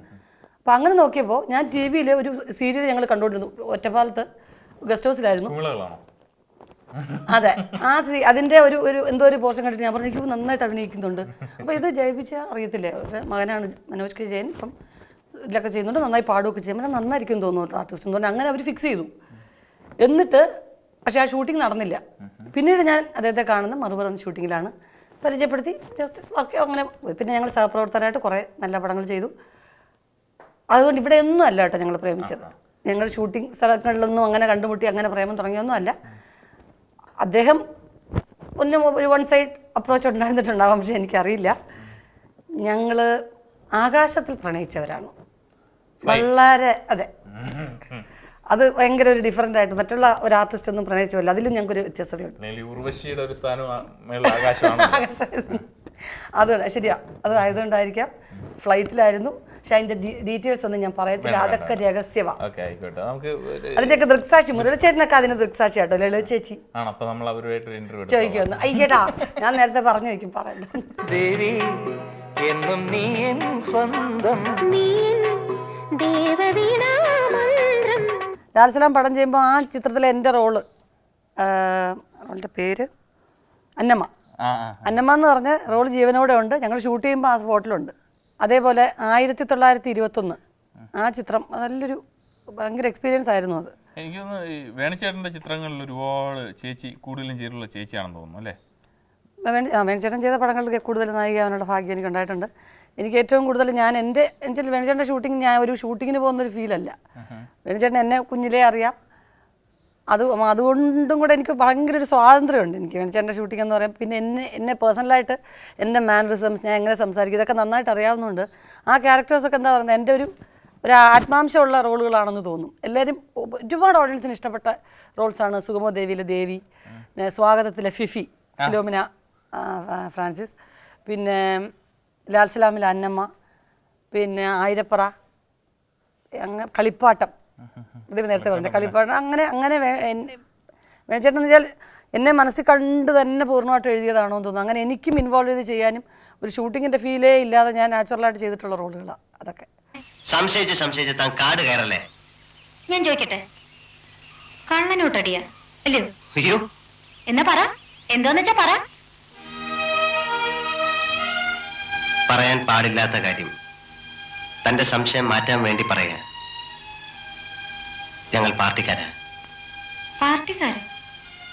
അപ്പോൾ അങ്ങനെ നോക്കിയപ്പോൾ ഞാൻ ടി വിയിൽ ഒരു സീരിയൽ ഞങ്ങൾ കണ്ടുകൊണ്ടിരുന്നു, ഒറ്റപ്പാലത്ത് ഗസ്റ്റ് ഹൗസിലായിരുന്നു. അതെ, അതിൻ്റെ ഒരു എന്തോ ഒരു പോർഷൻ കണ്ടിട്ട് ഞാൻ പറഞ്ഞു, എനിക്ക് നന്നായിട്ട് അഭിനയിക്കുന്നുണ്ട്. അപ്പോൾ ഇത് ജയിപ്പിച്ച അറിയത്തില്ലേ, മകനാണ് മനോജ് കെ ജയൻ, ഇപ്പം ഇതിലൊക്കെ ചെയ്യുന്നുണ്ട്, നന്നായി പാടുകയൊക്കെ ചെയ്യും, പിന്നെ നന്നായിരിക്കും തോന്നുന്നു ആർട്ടിസ്റ്റ് എന്ന് പറഞ്ഞാൽ അങ്ങനെ അവർ ഫിക്സ് ചെയ്തു. എന്നിട്ട് പക്ഷേ ആ ഷൂട്ടിംഗ് നടന്നില്ല. പിന്നീട് ഞാൻ അദ്ദേഹത്തെ കാണുന്ന മറുപുറം ഷൂട്ടിങ്ങിലാണ് പരിചയപ്പെടുത്തി, ജസ്റ്റ് വർക്ക് അങ്ങനെ. പിന്നെ ഞങ്ങൾ സഹപ്രവർത്തകരായിട്ട് കുറേ നല്ല പടങ്ങൾ ചെയ്തു. അതുകൊണ്ട് ഇവിടെ ഒന്നും അല്ല കേട്ടോ ഞങ്ങൾ പ്രേമിച്ചത്, ഞങ്ങൾ ഷൂട്ടിംഗ് സ്ഥലങ്ങളിലൊന്നും അങ്ങനെ കണ്ടുമുട്ടി അങ്ങനെ പ്രേമം തുടങ്ങിയൊന്നും അല്ല. അദ്ദേഹം ഒരു വൺ സൈഡ് അപ്രോച്ച് ഉണ്ടായിരുന്നിട്ടുണ്ടാവാം, പക്ഷെ എനിക്കറിയില്ല. ഞങ്ങൾ ആകാശത്തിൽ പ്രണയിച്ചവരാണ്, വളരെ. അതെ, അത് ഭയങ്കര ഒരു ഡിഫറൻ്റ് ആയിട്ട് മറ്റുള്ള ഒരു ആർട്ടിസ്റ്റ് ഒന്നും പ്രണയിച്ചല്ല, അതിലും ഞങ്ങൾക്കൊരു വ്യത്യസ്തതയുണ്ട്. അത് ശരിയാ, അത് ആയതുകൊണ്ടായിരിക്കാം. ഫ്ലൈറ്റിലായിരുന്നു, പക്ഷെ അതിന്റെ ഡീറ്റെയിൽസ് ഒന്നും ഞാൻ പറയത്തില്ല, അതൊക്കെ രഹസ്യമാണ്. അതിന്റെയൊക്കെ ദൃക്സാക്ഷി മുരളിച്ചേട്ടനൊക്കെ അതിന് ദൃക്സാക്ഷി ആട്ടോ, ലളിത ചേച്ചി ചോദിക്കുന്നു. അയ്യേട്ടാ ഞാൻ നേരത്തെ പറഞ്ഞു വയ്ക്കും, പറയണ്ട. സ്വന്തം ലാൽസലാം പടം ചെയ്യുമ്പോൾ ആ ചിത്രത്തിലെ എൻ്റെ റോള് അവളുടെ പേര് അന്നമ്മ. അന്നമ്മ എന്ന് പറഞ്ഞ റോൾ ജീവനോടെ ഉണ്ട്. ഞങ്ങൾ ഷൂട്ട് ചെയ്യുമ്പോൾ ആ സ്പോട്ടിലുണ്ട്. അതേപോലെ 1921 ആ ചിത്രം നല്ലൊരു ഭയങ്കര എക്സ്പീരിയൻസ് ആയിരുന്നു അത്. എനിക്കൊന്ന് ഈ വേണിച്ചേട്ടൻ്റെ ചിത്രങ്ങളിൽ ഒരുപാട് ചേച്ചി കൂടുതലും ചെയ്തിട്ടുള്ള ചേച്ചിയാണെന്ന് തോന്നുന്നു അല്ലേ? വേണിച്ചേട്ടൻ ചെയ്ത പടങ്ങളിൽ കൂടുതൽ നായികയാവാനുള്ള ഭാഗ്യം എനിക്ക് ഉണ്ടായിട്ടുണ്ട്. എനിക്ക് ഏറ്റവും കൂടുതൽ ഞാൻ എൻ്റെ വേണിച്ചേട്ടൻ്റെ ഷൂട്ടിങ് ഞാൻ ഒരു ഷൂട്ടിങ്ങിന് പോകുന്നൊരു ഫീലല്ല. വേണിച്ചേട്ടൻ എന്നെ കുഞ്ഞിലേ അറിയാം. അതുകൊണ്ടും കൂടെ എനിക്ക് ഭയങ്കര ഒരു സ്വാതന്ത്ര്യമുണ്ട് എനിക്ക് വേണിച്ചേട്ടൻ്റെ ഷൂട്ടിംഗ് എന്ന് പറയാം. പിന്നെ എന്നെ പേഴ്സണലായിട്ട് എൻ്റെ മാനറിസംസ്, ഞാൻ എങ്ങനെ സംസാരിക്കും, ഇതൊക്കെ നന്നായിട്ട് അറിയാവുന്നതുകൊണ്ട് ആ ക്യാരക്ടേഴ്സൊക്കെ എന്താ പറയുന്നത് എൻ്റെ ഒരു ആത്മാംശമുള്ള റോളുകളാണെന്ന് തോന്നും. എല്ലാവരും ഒരുപാട് ഓഡിയൻസിന് ഇഷ്ടപ്പെട്ട റോൾസാണ്. സുഗമോ ദേവിയിലെ ദേവി, സ്വാഗതത്തിലെ ഫിഫി ഫിലോമിന ഫ്രാൻസിസ്, പിന്നെ ലാൽസലാമിലെ അന്നമ്മ, പിന്നെ ആയിരപ്പറ, കളിപ്പാട്ടം, ഇത് നേരത്തെ പറഞ്ഞ കളിപ്പാട്ടം. അങ്ങനെ വേണിച്ചേട്ടൻ എന്ന് വെച്ചാൽ എന്നെ മനസ്സിൽ കണ്ട് തന്നെ പൂർണ്ണമായിട്ട് എഴുതിയതാണോ എന്ന് തോന്നുന്നു. അങ്ങനെ എനിക്കും ഇൻവോൾവ് ചെയ്ത് ചെയ്യാനും ഒരു ഷൂട്ടിങ്ങിൻ്റെ ഫീലേ ഇല്ലാതെ ഞാൻ നാച്ചുറലായിട്ട് ചെയ്തിട്ടുള്ള റോളുകളാണ് അതൊക്കെ. സംശയിച്ച് താൻ കാട് കയറല്ലേ? ഞാൻ ചോദിക്കട്ടെ, കള്ളനോട്ടടിയാ അല്ലയോ? അയ്യോ, എന്നാ പറ, എന്തോന്ന് വെച്ചാ പറ. പറയാൻ പാടില്ലാത്ത കാര്യം തന്റെ സംശയം മാറ്റാൻ വേണ്ടി പറയാ. ഞങ്ങൾ പാർട്ടിക്കാരാ. പാർട്ടിക്കാര്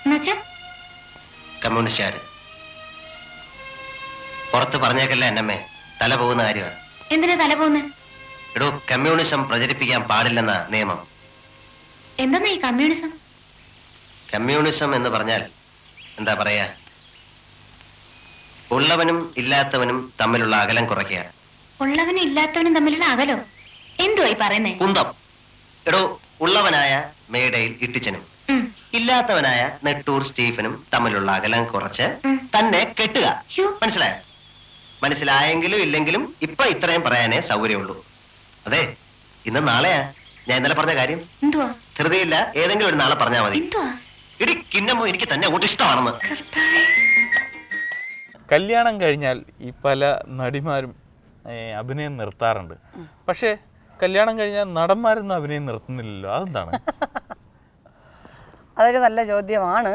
എന്നുവെച്ചാ? കമ്മ്യൂണിസ്റ്റുകാര്. പുറത്ത് പറഞ്ഞേക്കല്ലേ എന്നമ്മേ, തല പോകുന്ന കാര്യമാണ്. എന്തിനാ തല പോന്ന്? എടോ, കമ്മ്യൂണിസം പ്രചരിപ്പിക്കാൻ പാടില്ലെന്ന നിയമം. എന്താ ഈ കമ്മ്യൂണിസം? കമ്മ്യൂണിസം എന്ന് പറഞ്ഞാൽ എന്താ പറയാ, ഉള്ളവനും ഇല്ലാത്തവനും തമ്മിലുള്ള അകലം കുറയ്ക്കുക. ഉള്ളവനും ഇല്ലാത്തവനും തമ്മിലുള്ള അകലോ? എന്തുവായി പറയുന്നേ? കുന്തം. എടോ, ഉള്ളവനായ മേടയിൽ ഇട്ടിച്ചനും ഇല്ലാത്തവനായ നെട്ടൂർ സ്റ്റീഫനും തമ്മിലുള്ള അകലം കുറച്ച് തന്നെ കെട്ടുക. മനസ്സിലായോ? മനസ്സിലായെങ്കിലും ഇല്ലെങ്കിലും ഇപ്പൊ ഇത്രയും പറയാനേ സൗകര്യമുള്ളൂ. അതെ, ഇന്ന് നാളെയാ ഞാൻ ഇന്നലെ പറഞ്ഞ കാര്യം. എന്തുവാ? ധൃതിയില്ല, ഏതെങ്കിലും ഒരു നാളെ പറഞ്ഞാൽ മതി. ഇടി കിന്നമ്മോ, എനിക്ക് തന്നെ അങ്ങോട്ട് ഇഷ്ടമാണെന്ന്. കല്യാണം കഴിഞ്ഞാൽ ഈ പല നടിമാരും അഭിനയം നിർത്താറുണ്ട്. പക്ഷേ കല്യാണം കഴിഞ്ഞാൽ നടന്മാരൊന്നും അഭിനയം നിർത്തുന്നില്ലല്ലോ, അതെന്താണ്? അതൊരു നല്ല ചോദ്യമാണ്.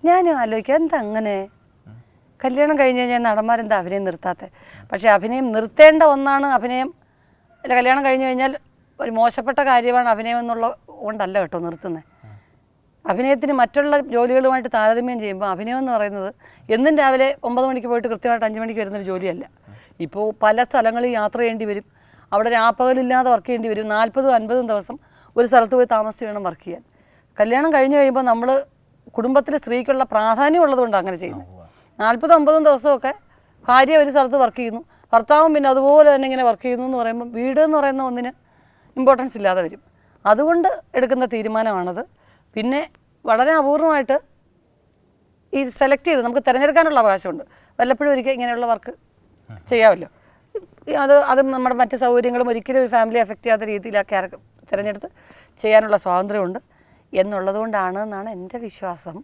ഞാൻ ആലോചിക്കാം എന്താ അങ്ങനെ കല്യാണം കഴിഞ്ഞ് കഴിഞ്ഞാൽ നടന്മാരെന്താ അഭിനയം നിർത്താത്തത്? പക്ഷേ അഭിനയം നിർത്തേണ്ട ഒന്നാണ് അഭിനയം. അല്ല, കല്യാണം കഴിഞ്ഞ് കഴിഞ്ഞാൽ ഒരു മോശപ്പെട്ട കാര്യമാണ് അഭിനയം എന്നുള്ള കൊണ്ടല്ല കേട്ടോ നിർത്തുന്നത്. അഭിനയത്തിന് മറ്റുള്ള ജോലികളുമായിട്ട് താരതമ്യം ചെയ്യുമ്പോൾ അഭിനയം എന്ന് പറയുന്നത് എന്നും രാവിലെ 9 മണിക്ക് പോയിട്ട് കൃത്യമായിട്ട് 5 മണിക്ക് വരുന്നൊരു ജോലിയല്ല. ഇപ്പോൾ പല സ്ഥലങ്ങളിൽ യാത്ര ചെയ്യേണ്ടി വരും, അവിടെ രാപ്പകലില്ലാതെ വർക്ക് ചെയ്യേണ്ടി വരും. 40-50 ദിവസം ഒരു സ്ഥലത്ത് പോയി താമസിച്ച് വേണം വർക്ക് ചെയ്യാൻ. കല്യാണം കഴിഞ്ഞ് കഴിയുമ്പോൾ നമ്മൾ കുടുംബത്തിലെ സ്ത്രീക്കുള്ള പ്രാധാന്യം ഉള്ളതുകൊണ്ട് അങ്ങനെ ചെയ്യുന്നത്. 40-50 ദിവസമൊക്കെ ഭാര്യ ഒരു സ്ഥലത്ത് വർക്ക് ചെയ്യുന്നു, ഭർത്താവും പിന്നെ അതുപോലെ തന്നെ ഇങ്ങനെ വർക്ക് ചെയ്യുന്നു എന്ന് പറയുമ്പോൾ വീട് എന്ന് പറയുന്ന ഒന്നിന് ഇമ്പോർട്ടൻസ് ഇല്ലാതെ വരും. അതുകൊണ്ട് എടുക്കുന്ന തീരുമാനമാണത്. പിന്നെ വളരെ അപൂർവമായിട്ട് ഈ സെലക്ട് ചെയ്ത് നമുക്ക് തിരഞ്ഞെടുക്കാനുള്ള അവകാശമുണ്ട്. വല്ലപ്പോഴും ഒരിക്കൽ ഇങ്ങനെയുള്ള വർക്ക് ചെയ്യാമല്ലോ. അത് നമ്മുടെ മറ്റ് സൗകര്യങ്ങളും ഒരിക്കലും ഒരു ഫാമിലി എഫക്റ്റ് ചെയ്യാത്ത രീതിയിൽ ആ തിരഞ്ഞെടുത്ത് ചെയ്യാനുള്ള സ്വാതന്ത്ര്യമുണ്ട് എന്നുള്ളത് കൊണ്ടാണ് എന്നാണ് എൻ്റെ വിശ്വാസം.